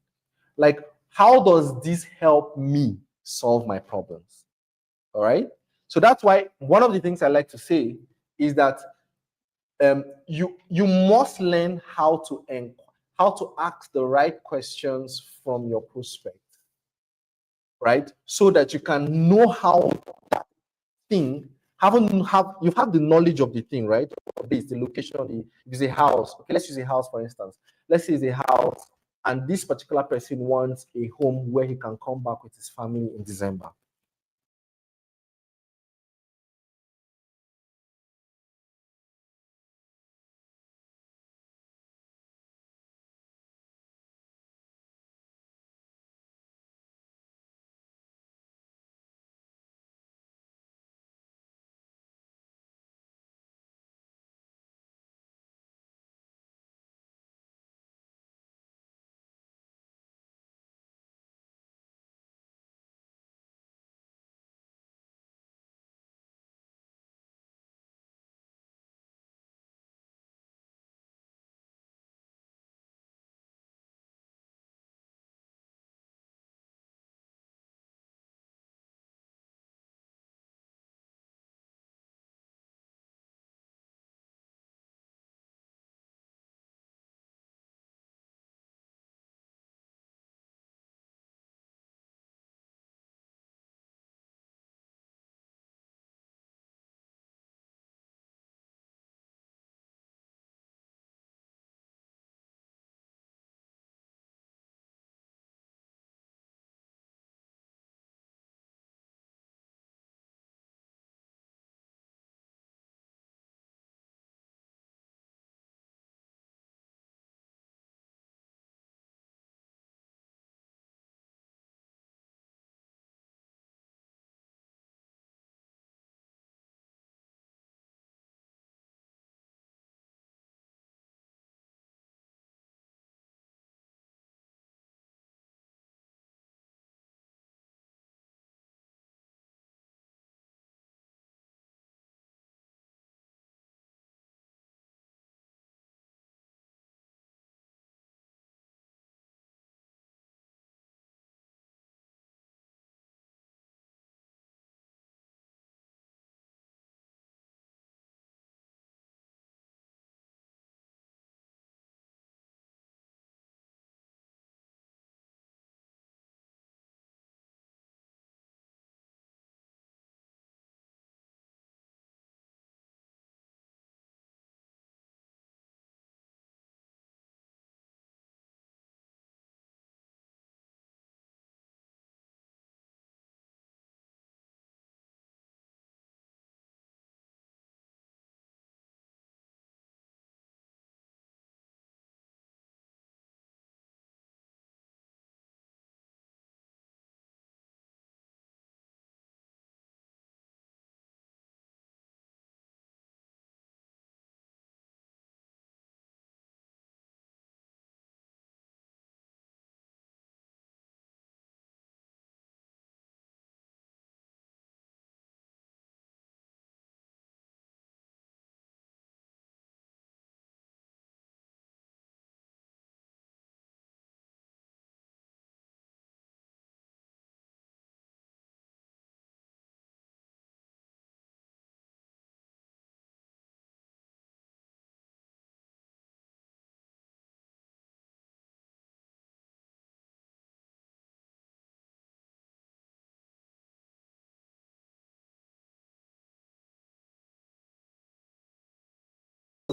Like, how does this help me solve my problems? All right. So that's why one of the things I like to say is that you must learn how to ask the right questions from your prospect, right? So that you can know how that thing you've had the knowledge of the thing, right? It's the location, if it's a house. Okay, let's use a house for instance. Let's say it's a house, and this particular person wants a home where he can come back with his family in December.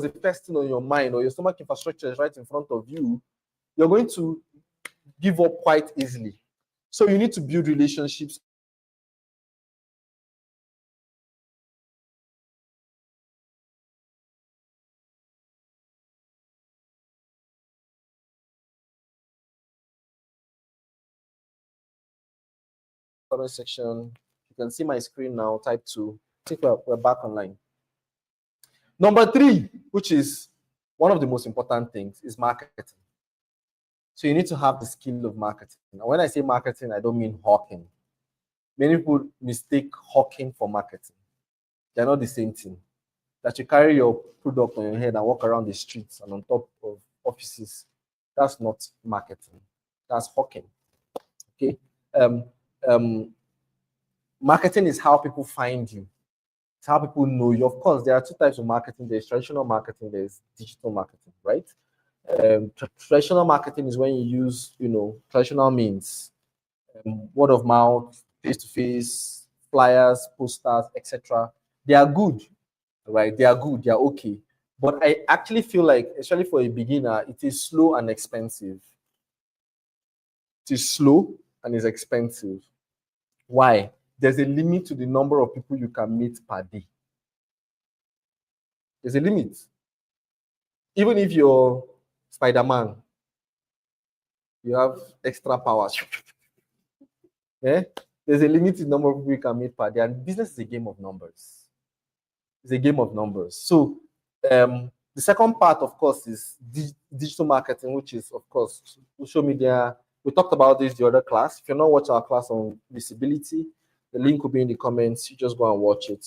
the first thing on your mind, or your stomach infrastructure is right in front of you, you're going to give up quite easily. So you need to build relationships. Comment section. You can see my screen now. Type 2. I think we're back online. Number 3, which is one of the most important things, is marketing. So you need to have the skill of marketing. Now, when I say marketing, I don't mean hawking. Many people mistake hawking for marketing. They're not the same thing. That you carry your product on your head and walk around the streets and on top of offices, that's not marketing. That's hawking. Okay. Um, um, Marketing is how people find you. It's how people know you. Of course, there are 2 types of marketing. There's traditional marketing. There's digital marketing, right? Traditional marketing is when you use, traditional means, word of mouth, face to face, flyers, posters, etc. They are good, right? They are good. They are okay. But I actually feel like, especially for a beginner, it is slow and expensive. It is slow and is expensive. Why? There's a limit to the number of people you can meet per day. There's a limit. Even if you're Spider-Man, you have extra powers. Yeah? There's a limited number of people you can meet per day, and business is a game of numbers. It's a game of numbers. So the second part, of course, is digital marketing, which is, of course, social media. We talked about this the other class. If you're not watching our class on visibility, the link will be in the comments. You just go and watch it.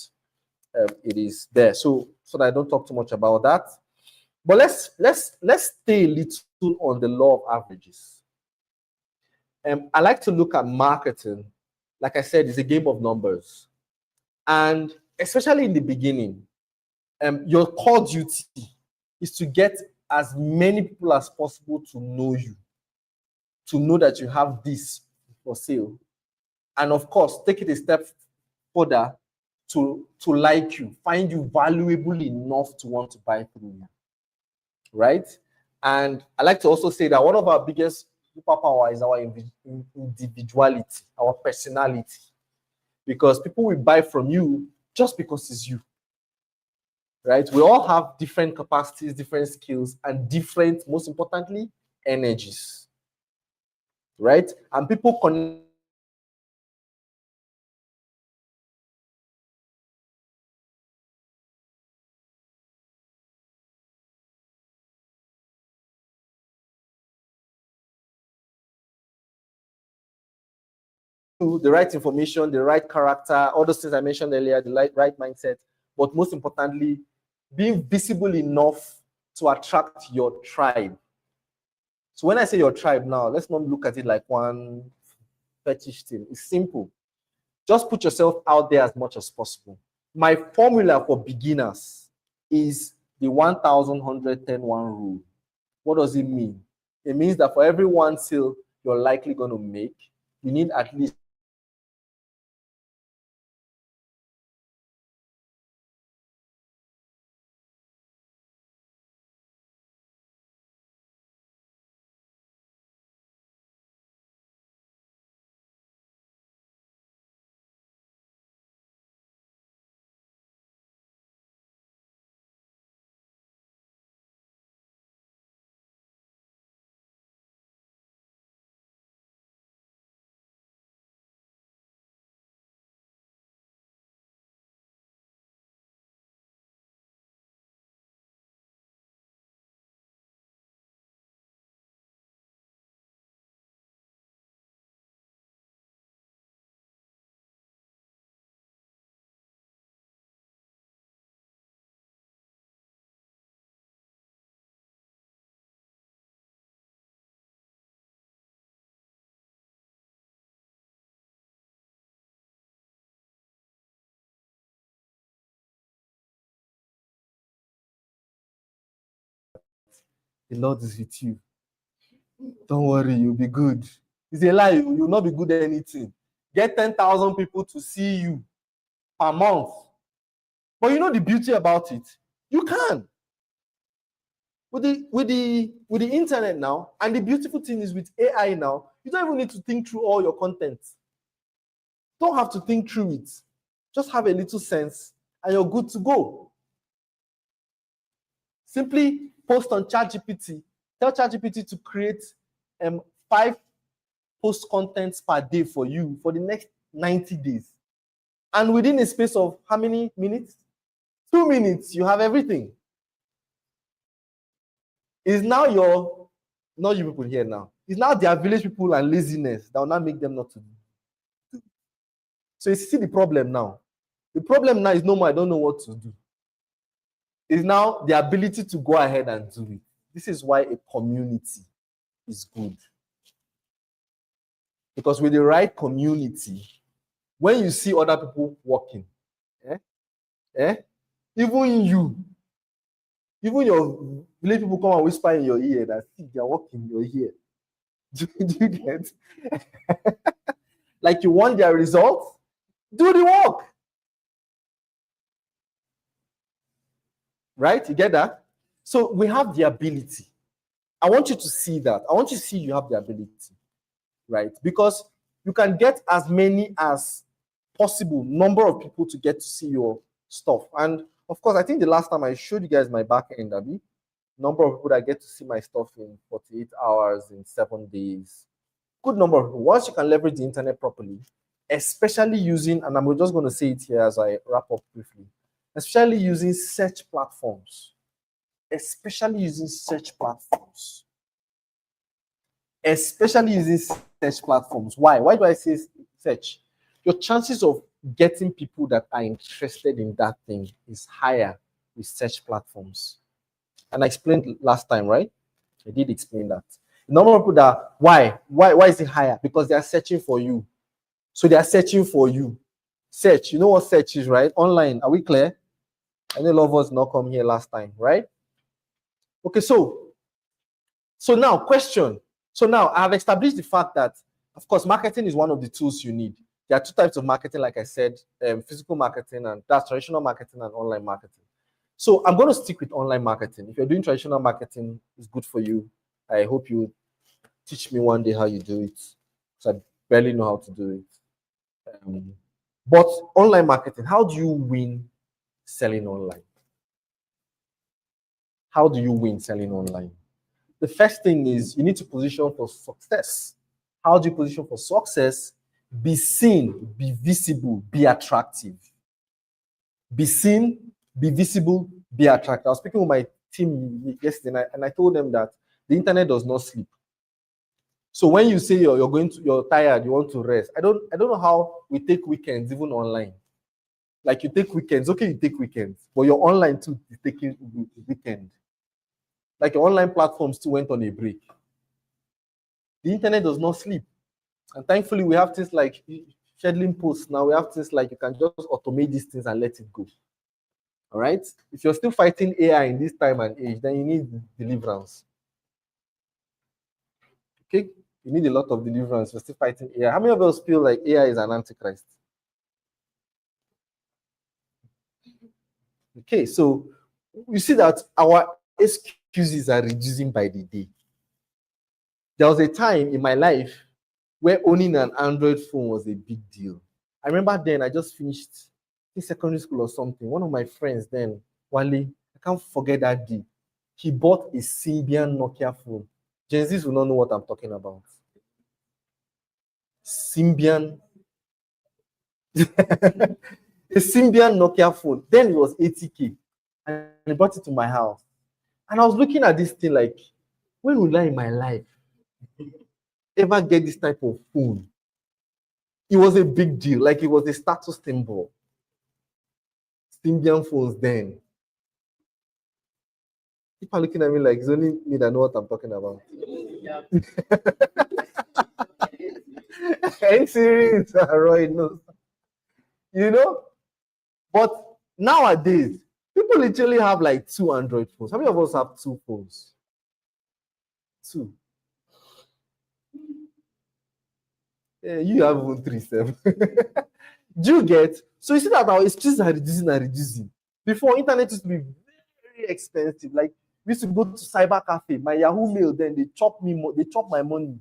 It is there. So that I don't talk too much about that. But let's stay a little on the law of averages. I like to look at marketing. Like I said, it's a game of numbers. And especially in the beginning, your core duty is to get as many people as possible to know you, to know that you have this for sale. And of course, take it a step further to like you, find you valuable enough to want to buy through you, right? And I like to also say that one of our biggest superpower is our individuality, our personality, because people will buy from you just because it's you, right? We all have different capacities, different skills, and different, most importantly, energies, right? And people connect to the right information, the right character, all those things I mentioned earlier, the right mindset, but most importantly, being visible enough to attract your tribe. So when I say your tribe now, let's not look at it like one fetish thing. It's simple. Just put yourself out there as much as possible. My formula for beginners is the 1,110 rule. What does it mean? It means that for every 1 sale you're likely going to make, you need at least the Lord is with you. Don't worry, you'll be good. It's a lie. You'll not be good at anything. Get 10,000 people to see you per month. But you know the beauty about it? You can. With the internet now, and the beautiful thing is with AI now, you don't even need to think through all your content. Don't have to think through it. Just have a little sense and you're good to go. Simply post on ChatGPT. Tell ChatGPT to create 5 post contents per day for you for the next 90 days. And within a space of how many minutes? 2 minutes, you have everything. It's now not you people here now. It's now their village people and laziness that will not make them not to do. So you see the problem now. The problem now is no more, I don't know what to do. It's now the ability to go ahead and do it. This is why a community is good. Because with the right community, when you see other people working, even your village people come and whisper in your ear that see they're working in your ear. Do you get? Like you want their results? Do the work. Right? You get that? So we have the ability. I want you to see that. I want you to see you have the ability. Right? Because you can get as many as possible number of people to get to see your stuff. And of course, I think the last time I showed you guys my back end, Abby, number of people that get to see my stuff in 48 hours, in 7 days. Good number of people. Once you can leverage the internet properly, especially using, and I'm just going to say it here as I wrap up briefly, especially using search platforms. Especially using search platforms. Especially using search platforms. Why? Why do I say search? Your chances of getting people that are interested in that thing is higher with search platforms. And I explained last time, right? I did explain that. The number of people that, why is it higher? Because they are searching for you. So they are searching for you. Search, you know what search is, right? Online, are we clear? I know a lot of us not come here last time, right? Okay, so now question. So now I have established the fact that, of course, marketing is one of the tools you need. There are 2 types of marketing, like I said, physical marketing, and that's traditional marketing and online marketing. So I'm going to stick with online marketing. If you're doing traditional marketing, it's good for you. I hope you teach me one day how you do it, because I barely know how to do it. But online marketing, how do you win selling online? How do you win selling online? The first thing is you need to position for success. How do you position for success? Be seen, be visible, be attractive. Be seen, be visible, be attractive. I was speaking with my team yesterday, and I told them that the internet does not sleep. So when you say you're tired, you want to rest, I don't know how we take weekends even online. Like you take weekends, okay, you take weekends, but your online too is taking weekend. Like your online platforms too went on a break. The internet does not sleep. And thankfully, we have things like scheduling posts now. We have things like you can just automate these things and let it go. All right? If you're still fighting AI in this time and age, then you need deliverance. Okay? You need a lot of deliverance. You're still fighting AI. How many of us feel like AI is an antichrist? Okay, so you see that our excuses are reducing by the day. There was a time in my life where owning an Android phone was a big deal. I remember then I just finished in secondary school or something. One of my friends then, Wale, I can't forget that day. He bought a Symbian Nokia phone. Gen Zs will not know what I'm talking about. Symbian. A Symbian Nokia phone. Then it was 80K. And he brought it to my house. And I was looking at this thing like, when will I in my life ever get this type of phone? It was a big deal. Like it was a status symbol. Symbian phones then. People are looking at me like it's only me that know what I'm talking about. Are you serious, Roy? No. You know? But nowadays, people literally have like 2 Android phones. How many of us have 2 phones? 2. Yeah, you have even 3, 7. Do you get? So you see that our excuses are reducing and reducing. Before, internet used to be very expensive. Like We used to go to cyber cafe. My Yahoo Mail, then they chop my money.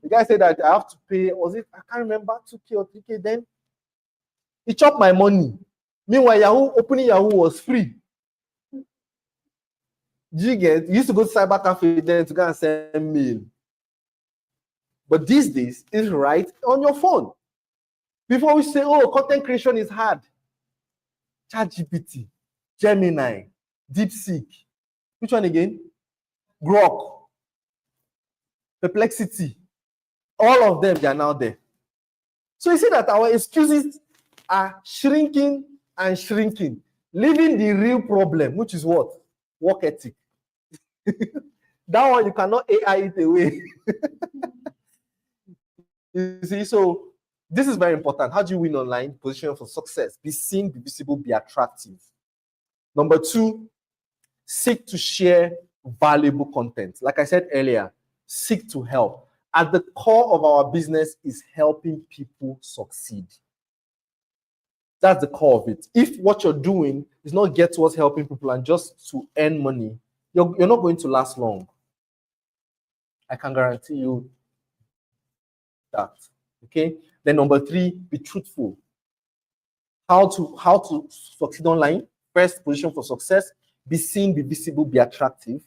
The guy said that I have to pay, was it, I can't remember, 2K or 3K then. He chopped my money. Meanwhile, opening Yahoo was free. You used to go to cyber cafe then to go and send mail. But these days, it's right on your phone. Before we say, oh, content creation is hard. ChatGPT, Gemini, DeepSeek. Which one again? Grok, Perplexity. All of them, they are now there. So you see that our excuses are shrinking and shrinking, leaving the real problem, which is what? Work ethic. That one, you cannot AI it away. You see, so this is very important. How do you win online? Position for success. Be seen, be visible, be attractive. Number 2, seek to share valuable content. Like I said earlier, seek to help. At the core of our business is helping people succeed. That's the core of it. If what you're doing is not get towards helping people and just to earn money, you're not going to last long. I can guarantee you that. Okay. Then number 3, be truthful. How to succeed online? First, position for success. Be seen, be visible, be attractive.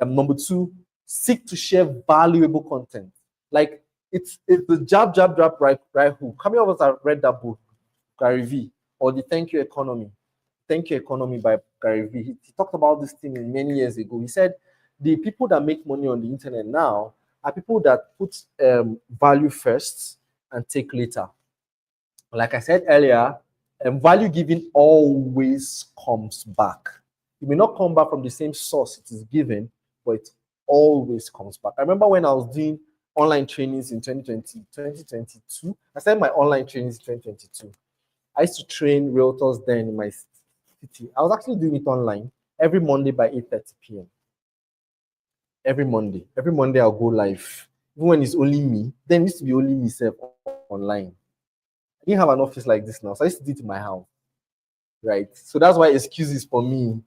Number 2, seek to share valuable content. Like it's the jab, right hook. How many of us have read that book, Gary V, or the Thank You Economy? Thank You Economy by Gary V. He talked about this thing many years ago. He said the people that make money on the internet now are people that put value first and take later. Like I said earlier, value giving always comes back. It may not come back from the same source it is given, but it always comes back. I remember when I was doing online trainings in 2022. I started my online trainings in 2022. I used to train realtors then in my city. I was actually doing it online every Monday by 8:30 p.m. Every Monday. Every Monday I'll go live. Even when it's only me, then it used to be only myself online. I didn't have an office like this now, so I used to do it in my house. Right? So that's why excuses for me.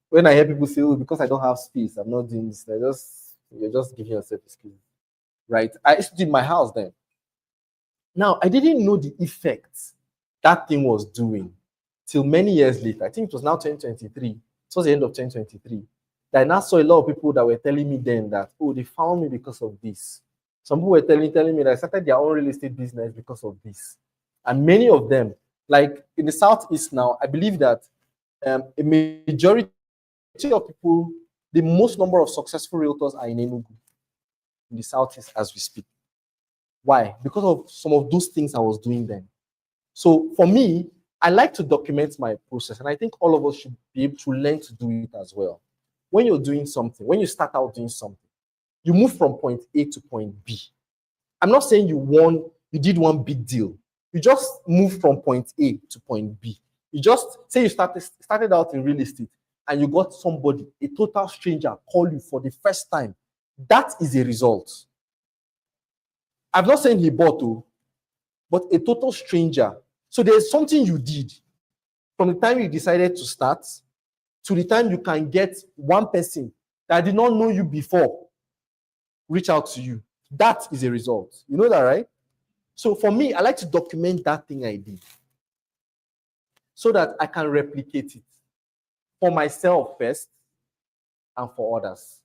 When I hear people say, oh, because I don't have space, I'm not doing this, you're just giving yourself excuses. Right? I used to do it in my house then. Now, I didn't know the effects that thing was doing till many years later. I think it was now 2023. It was the end of 2023. That I now saw a lot of people that were telling me then that, oh, they found me because of this. Some people were telling me that I started their own real estate business because of this. And many of them, like in the Southeast now, I believe that a majority of people, the most number of successful realtors are in Enugu, in the Southeast as we speak. Why? Because of some of those things I was doing then. So for me, I like to document my process, and I think all of us should be able to learn to do it as well. When you're doing something, when you start out doing something, you move from point A to point B. I'm not saying you did one big deal. You just move from point A to point B. You just say you started out in real estate and you got somebody, a total stranger, call you for the first time. That is a result. I'm not saying he bought, but a total stranger. So there's something you did from the time you decided to start to the time you can get one person that did not know you before reach out to you. That is a result. You know that, right? So for me, I like to document that thing I did so that I can replicate it for myself first and for others.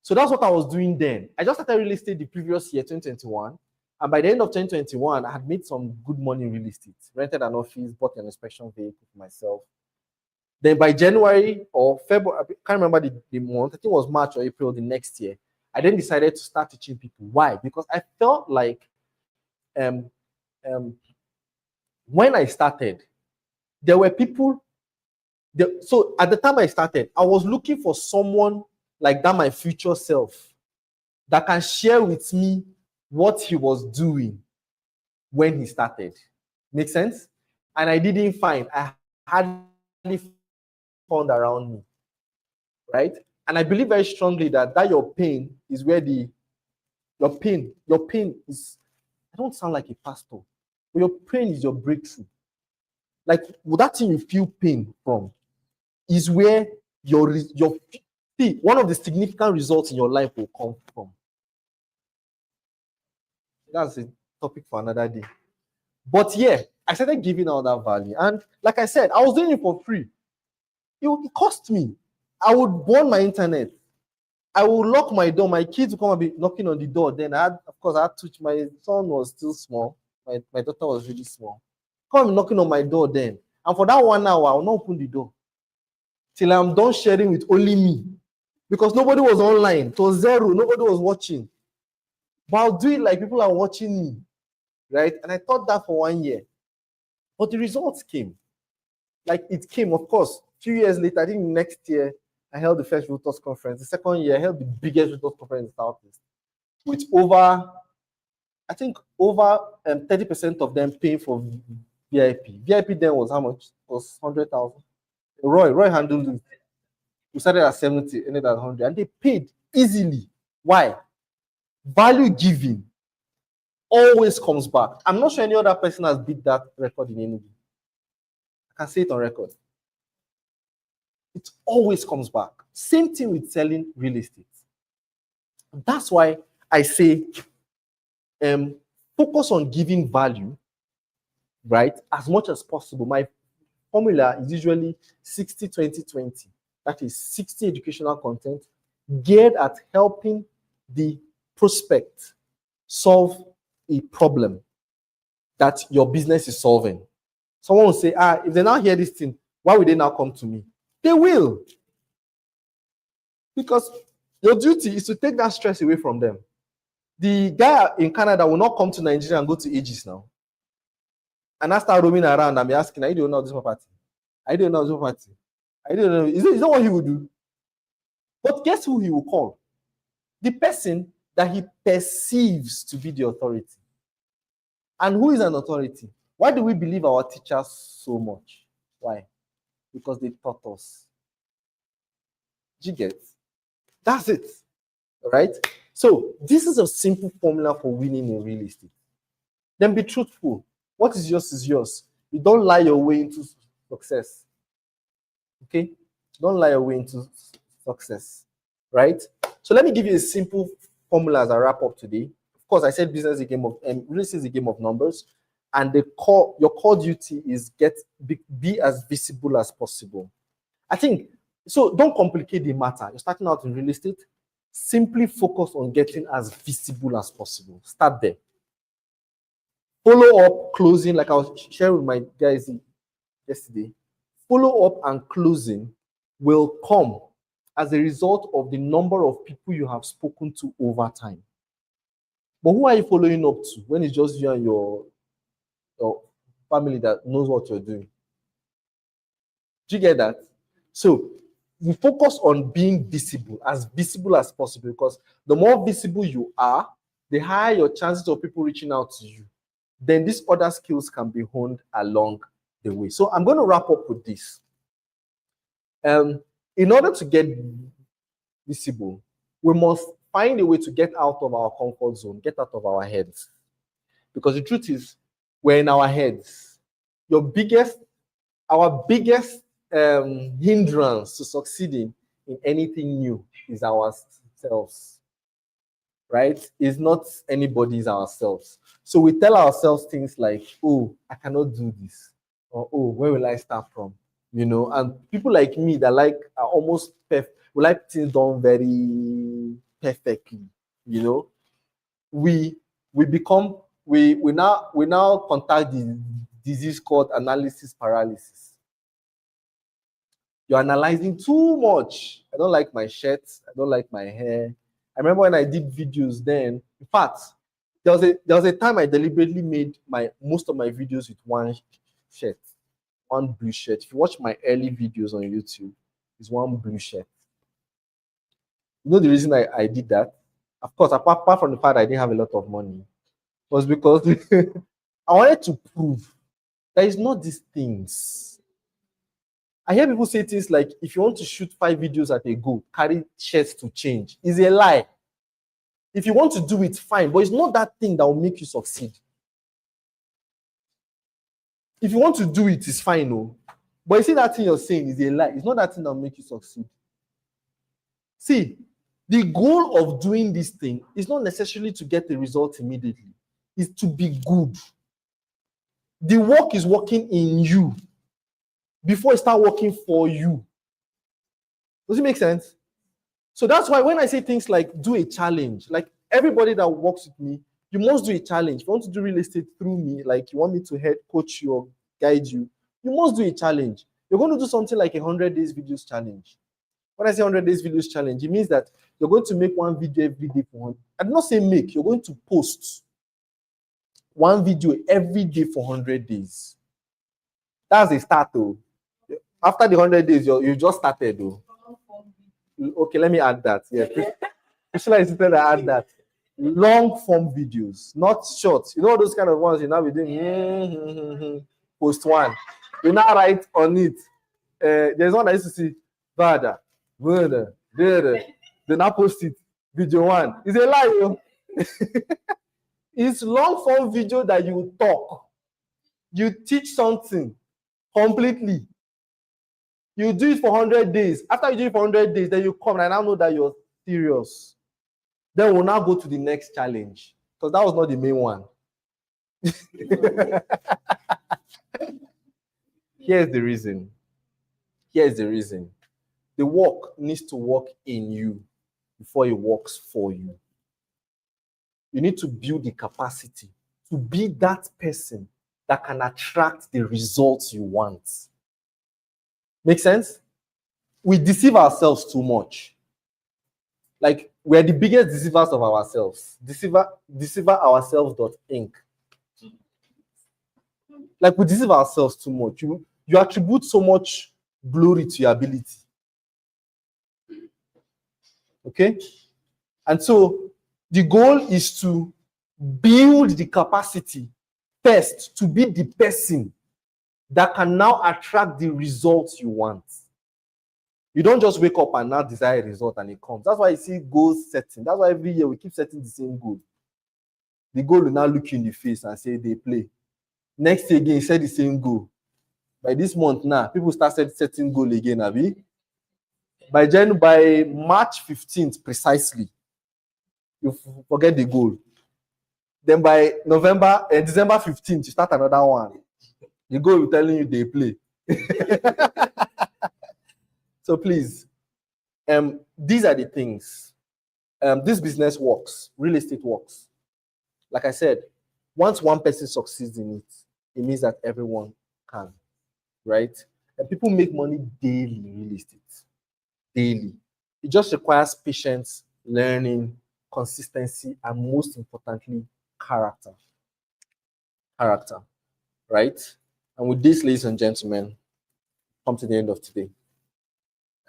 So that's what I was doing then. I just started real estate the previous year, 2021. And by the end of 2021, I had made some good money in real estate, rented an office, bought an inspection vehicle for myself. Then by January or February, I can't remember the month, I think it was March or April the next year, I then decided to start teaching people. Why? Because I felt like when I started, there were people, so at the time I started, I was looking for someone like that, my future self, that can share with me what he was doing when he started. Make sense? And I didn't find, I hardly found around me, right? And I believe very strongly that your pain is where your pain is, I don't sound like a pastor, but your pain is your breakthrough. Like that thing you feel pain from is where your See, one of the significant results in your life will come from. That's a topic for another day. But yeah, I started giving out that value. And like I said, I was doing it for free. It cost me. I would burn my internet. I would lock my door. My kids would come and be knocking on the door. Then of course, I had to, my son was still small. My daughter was really small. Come knocking on my door then. And for that 1 hour, I will not open the door till I'm done sharing with only me. Because nobody was online. It was zero. Nobody was watching. But I'll do it like people are watching me. Right? And I thought that for 1 year. But the results came. Like it came, of course. A few years later, I think next year, I held the first Realtors conference. The second year, I held the biggest Realtors conference in Southeast with over, I think, over 30% of them paying for VIP. VIP then was how much? It was 100,000. Roy handled it. We started at 70, ended at 100, and they paid easily. Why? Value giving always comes back. I'm not sure any other person has beat that record in any. I can say it on record. It always comes back. Same thing with selling real estate. That's why I say focus on giving value, right, as much as possible. My formula is usually 60-20-20. That is 60 educational content geared at helping the prospect solve a problem that your business is solving. Someone will say, if they now hear this thing, why would they now come to me? They will. Because your duty is to take that stress away from them. The guy in Canada will not come to Nigeria and go to Aegis now. And I start roaming around and be asking, I don't know this property. I don't know this property. I don't know. Is that what he would do? But guess who he will call? The person that he perceives to be the authority. And who is an authority? Why do we believe our teachers so much? Why? Because they taught us. Do you get? That's it. All right? So this is a simple formula for winning in real estate. Then be truthful. What is yours is yours. You don't lie your way into success. Okay? Don't lie your way into success. Right? So let me give you a simple formula as I wrap up today. Of course, I said business is a game of real estate is a game of numbers, and your core duty is be as visible as possible. I think so. Don't complicate the matter. You're starting out in real estate. Simply focus on getting as visible as possible. Start there. Follow up closing, like I was sharing with my guys yesterday. Follow up and closing will come as a result of the number of people you have spoken to over time. But who are you following up to when it's just you and your family that knows what you're doing? Do you get that? So you focus on being visible as possible, because the more visible you are, the higher your chances of people reaching out to you. Then these other skills can be honed along the way. So I'm going to wrap up with this. In order to get visible, we must find a way to get out of our comfort zone, get out of our heads. Because the truth is, we're in our heads. Our biggest hindrance to succeeding in anything new is ourselves. Right? It's not anybody's, ourselves. So we tell ourselves things like, oh, I cannot do this. Or, oh, where will I start from? You know, and people like me that are almost perfect, we like things done very perfectly. You know, we now contact the disease called analysis paralysis. You're analyzing too much. I don't like my shirt. I don't like my hair. I remember when I did videos then. In fact, there was a time I deliberately made most of my videos with one shirt, one blue shirt. If you watch my early videos on YouTube, it's one blue shirt. You know the reason I did that? Of course, apart from the fact I didn't have a lot of money, was because I wanted to prove that it's not these things. I hear people say things like, if you want to shoot 5 videos at a go, carry shirts to change. It's a lie. If you want to do it, fine, but it's not that thing that will make you succeed. If you want to do it, it's fine, no. But you see that thing you're saying is a lie. It's not that thing that will make you succeed. See, the goal of doing this thing is not necessarily to get the result immediately, it's to be good. The work is working in you before it start working for you. Does it make sense? So that's why when I say things like do a challenge, like everybody that works with me, you must do a challenge. If you want to do real estate through me, like you want me to head coach you or guide you, you must do a challenge. You're going to do something like 100 days videos challenge. When I say 100 days videos challenge, it means that you're going to make one video every day for one. I did not say make, you're going to post one video every day for 100 days. That's a start, though. After the 100 days, you just started, though. Okay, let me add that. Yeah, Priscilla insisted I add that. Long form videos, not short. You know those kind of ones you now be doing. Post one. You now write on it. There's one I used to see. Vada, They now post it. Video one. It's a lie, yo. It's long form video that you talk. You teach something completely. You do it for 100 days. After you do it for 100 days, then you come and I now know that you're serious. Then we'll now go to the next challenge. Because that was not the main one. Here's the reason. Here's the reason. The work needs to work in you before it works for you. You need to build the capacity to be that person that can attract the results you want. Make sense? We deceive ourselves too much. Like, we're the biggest deceivers of ourselves. Deceiver ourselves.inc. Like, we deceive ourselves too much. You attribute so much glory to your ability. Okay? And so the goal is to build the capacity first to be the person that can now attract the results you want. You don't just wake up and now desire a result and it comes. That's why you see goals setting. That's why every year we keep setting the same goal. The goal will now look you in the face and say they play. Next year again, set the same goal. By this month now, people start setting goal again, Abi. By March 15th precisely, you forget the goal. Then by December 15th, you start another one. The goal will telling you they play. So please, these are the things. This business works. Real estate works. Like I said, once one person succeeds in it, it means that everyone can, right? And people make money daily in real estate. Daily. It just requires patience, learning, consistency, and most importantly, character. Character, right? And with this, ladies and gentlemen, come to the end of today.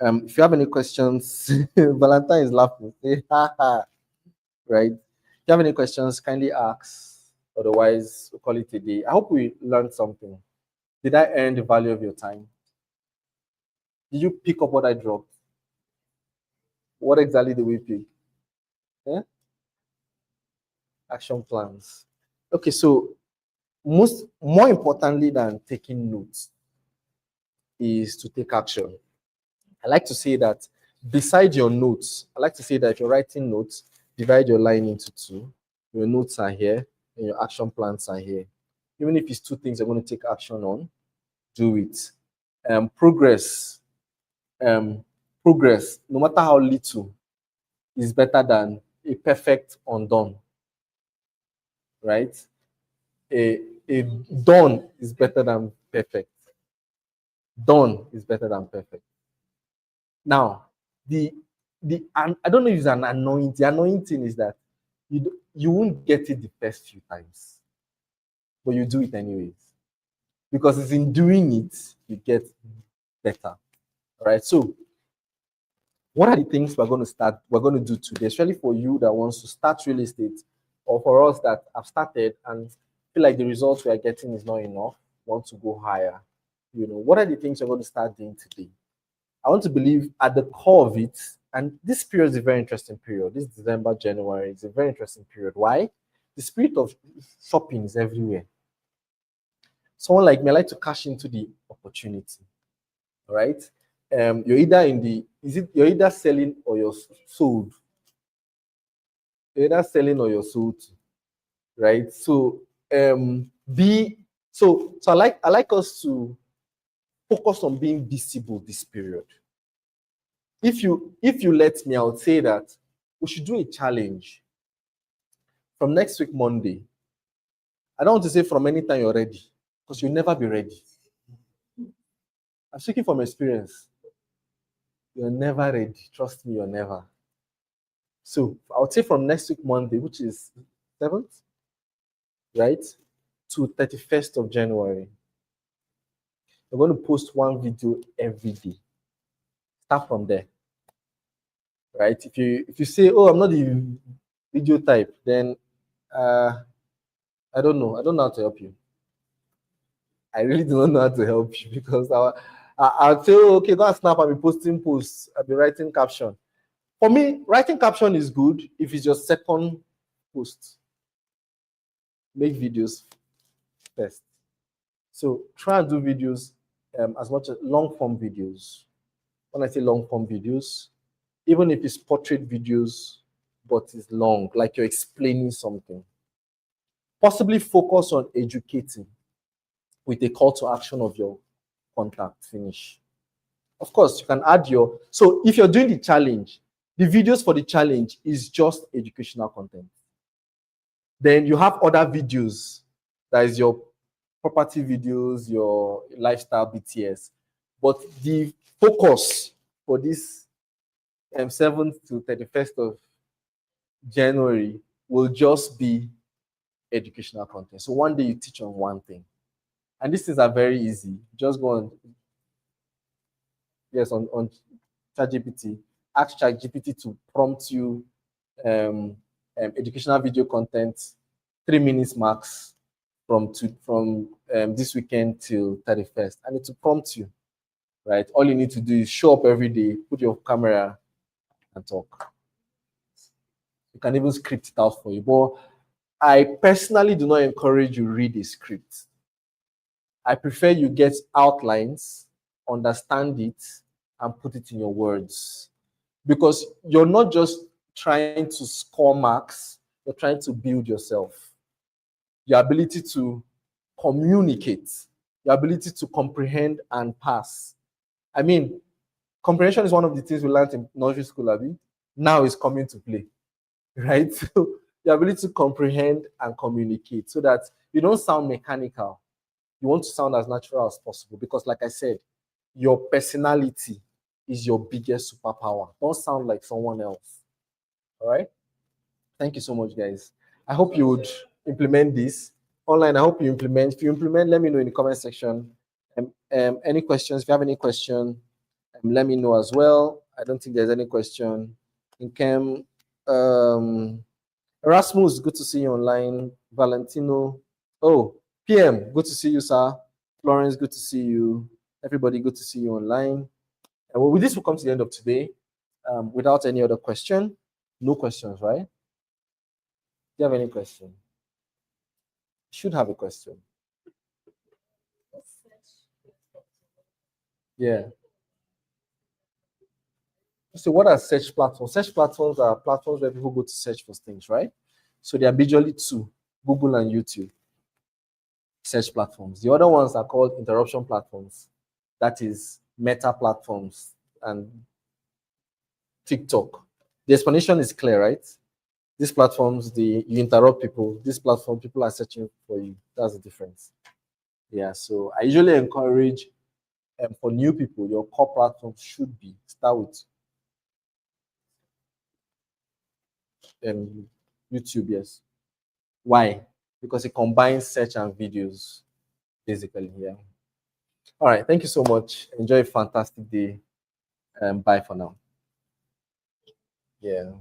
If you have any questions, Valentine is laughing. Right? If you have any questions, kindly ask. Otherwise, we'll call it a day. I hope we learned something. Did I earn the value of your time? Did you pick up what I dropped? What exactly did we pick? Yeah? Action plans. Okay, so more importantly than taking notes is to take action. I like to say that beside your notes, I like to say that if you're writing notes, divide your line into two. Your notes are here and your action plans are here. Even if it's two things you're going to take action on, do it. Progress, no matter how little, is better than a perfect undone. Right? A done is better than perfect. Done is better than perfect. Now, I don't know if it's an annoying. The annoying thing is that you won't get it the first few times, but you do it anyways, because it's in doing it you get better. All right. So, what are the things we're going to do today, especially for you that wants to start real estate, or for us that have started and feel like the results we are getting is not enough, want to go higher? What are the things we're going to start doing today? I want to believe at the core of it, and this period is a very interesting period. This December, January is a very interesting period. Why? The spirit of shopping is everywhere. Someone like me, I like to cash into the opportunity. All right. you're either in the is it you're either selling or you're sold. You're either selling or you're sold, right? So be so I like us to focus on being visible this period. If you let me, I would say that we should do a challenge from next week Monday. I don't want to say from anytime you're ready, because you'll never be ready. I'm speaking from experience. You're never ready. Trust me, you're never. So I would say from next week Monday, which is 7th, right, to 31st of January, you're going to post one video every day. Start from there, right? If you say, oh, I'm not the video type, then uh, I don't know. I don't know how to help you. I really do not know how to help you because I'll say, oh, okay, go and snap. I'll be posting posts. I'll be writing caption. For me, writing caption is good if it's your second post. Make videos first. So try and do videos as much as long form videos. When I say long form videos, even if it's portrait videos, but it's long, like you're explaining something. Possibly focus on educating with a call to action of your contact finish. Of course, you can add your. So if you're doing the challenge, the videos for the challenge is just educational content. Then you have other videos, that is your property videos, your lifestyle BTS. But the focus for this 7th to 31st of January will just be educational content. So one day you teach on one thing. And these things are very easy. Just go on, yes, on ChatGPT. Ask ChatGPT to prompt you educational video content, 3 minutes max from this weekend till 31st, and it will prompt you, right? All you need to do is show up every day, put your camera, and talk. You can even script it out for you. But I personally do not encourage you read a script. I prefer you get outlines, understand it, and put it in your words. Because you're not just trying to score marks, you're trying to build yourself. Your ability to communicate, your ability to comprehend and pass. I mean, comprehension is one of the things we learned in nursery school, Abby. Now it's coming to play, right? So the ability to comprehend and communicate so that you don't sound mechanical. You want to sound as natural as possible because, like I said, your personality is your biggest superpower. Don't sound like someone else. All right. Thank you so much, guys. I hope you would implement this online. I hope you implement. If you implement, let me know in the comment section. Any questions? If you have any question, let me know as well. I don't think there's any question. Inkem, Erasmus, good to see you online. Valentino, oh, PM, good to see you, sir. Florence, good to see you. Everybody, good to see you online. And well, with this, we'll come to the end of today. Without any other question, no questions, right? Do you have any question? Should have a question. Yeah. So what are search platforms? Search platforms are platforms where people go to search for things, right? So they are majorly two, Google and YouTube search platforms. The other ones are called interruption platforms. That is Meta platforms and TikTok. The explanation is clear, right? These platforms, you interrupt people. This platform, people are searching for you. That's the difference. Yeah. So I usually encourage for new people, your core platform should be start with YouTube. Yes. Why? Because it combines search and videos, basically. Yeah. All right. Thank you so much. Enjoy a fantastic day. Bye for now. Yeah.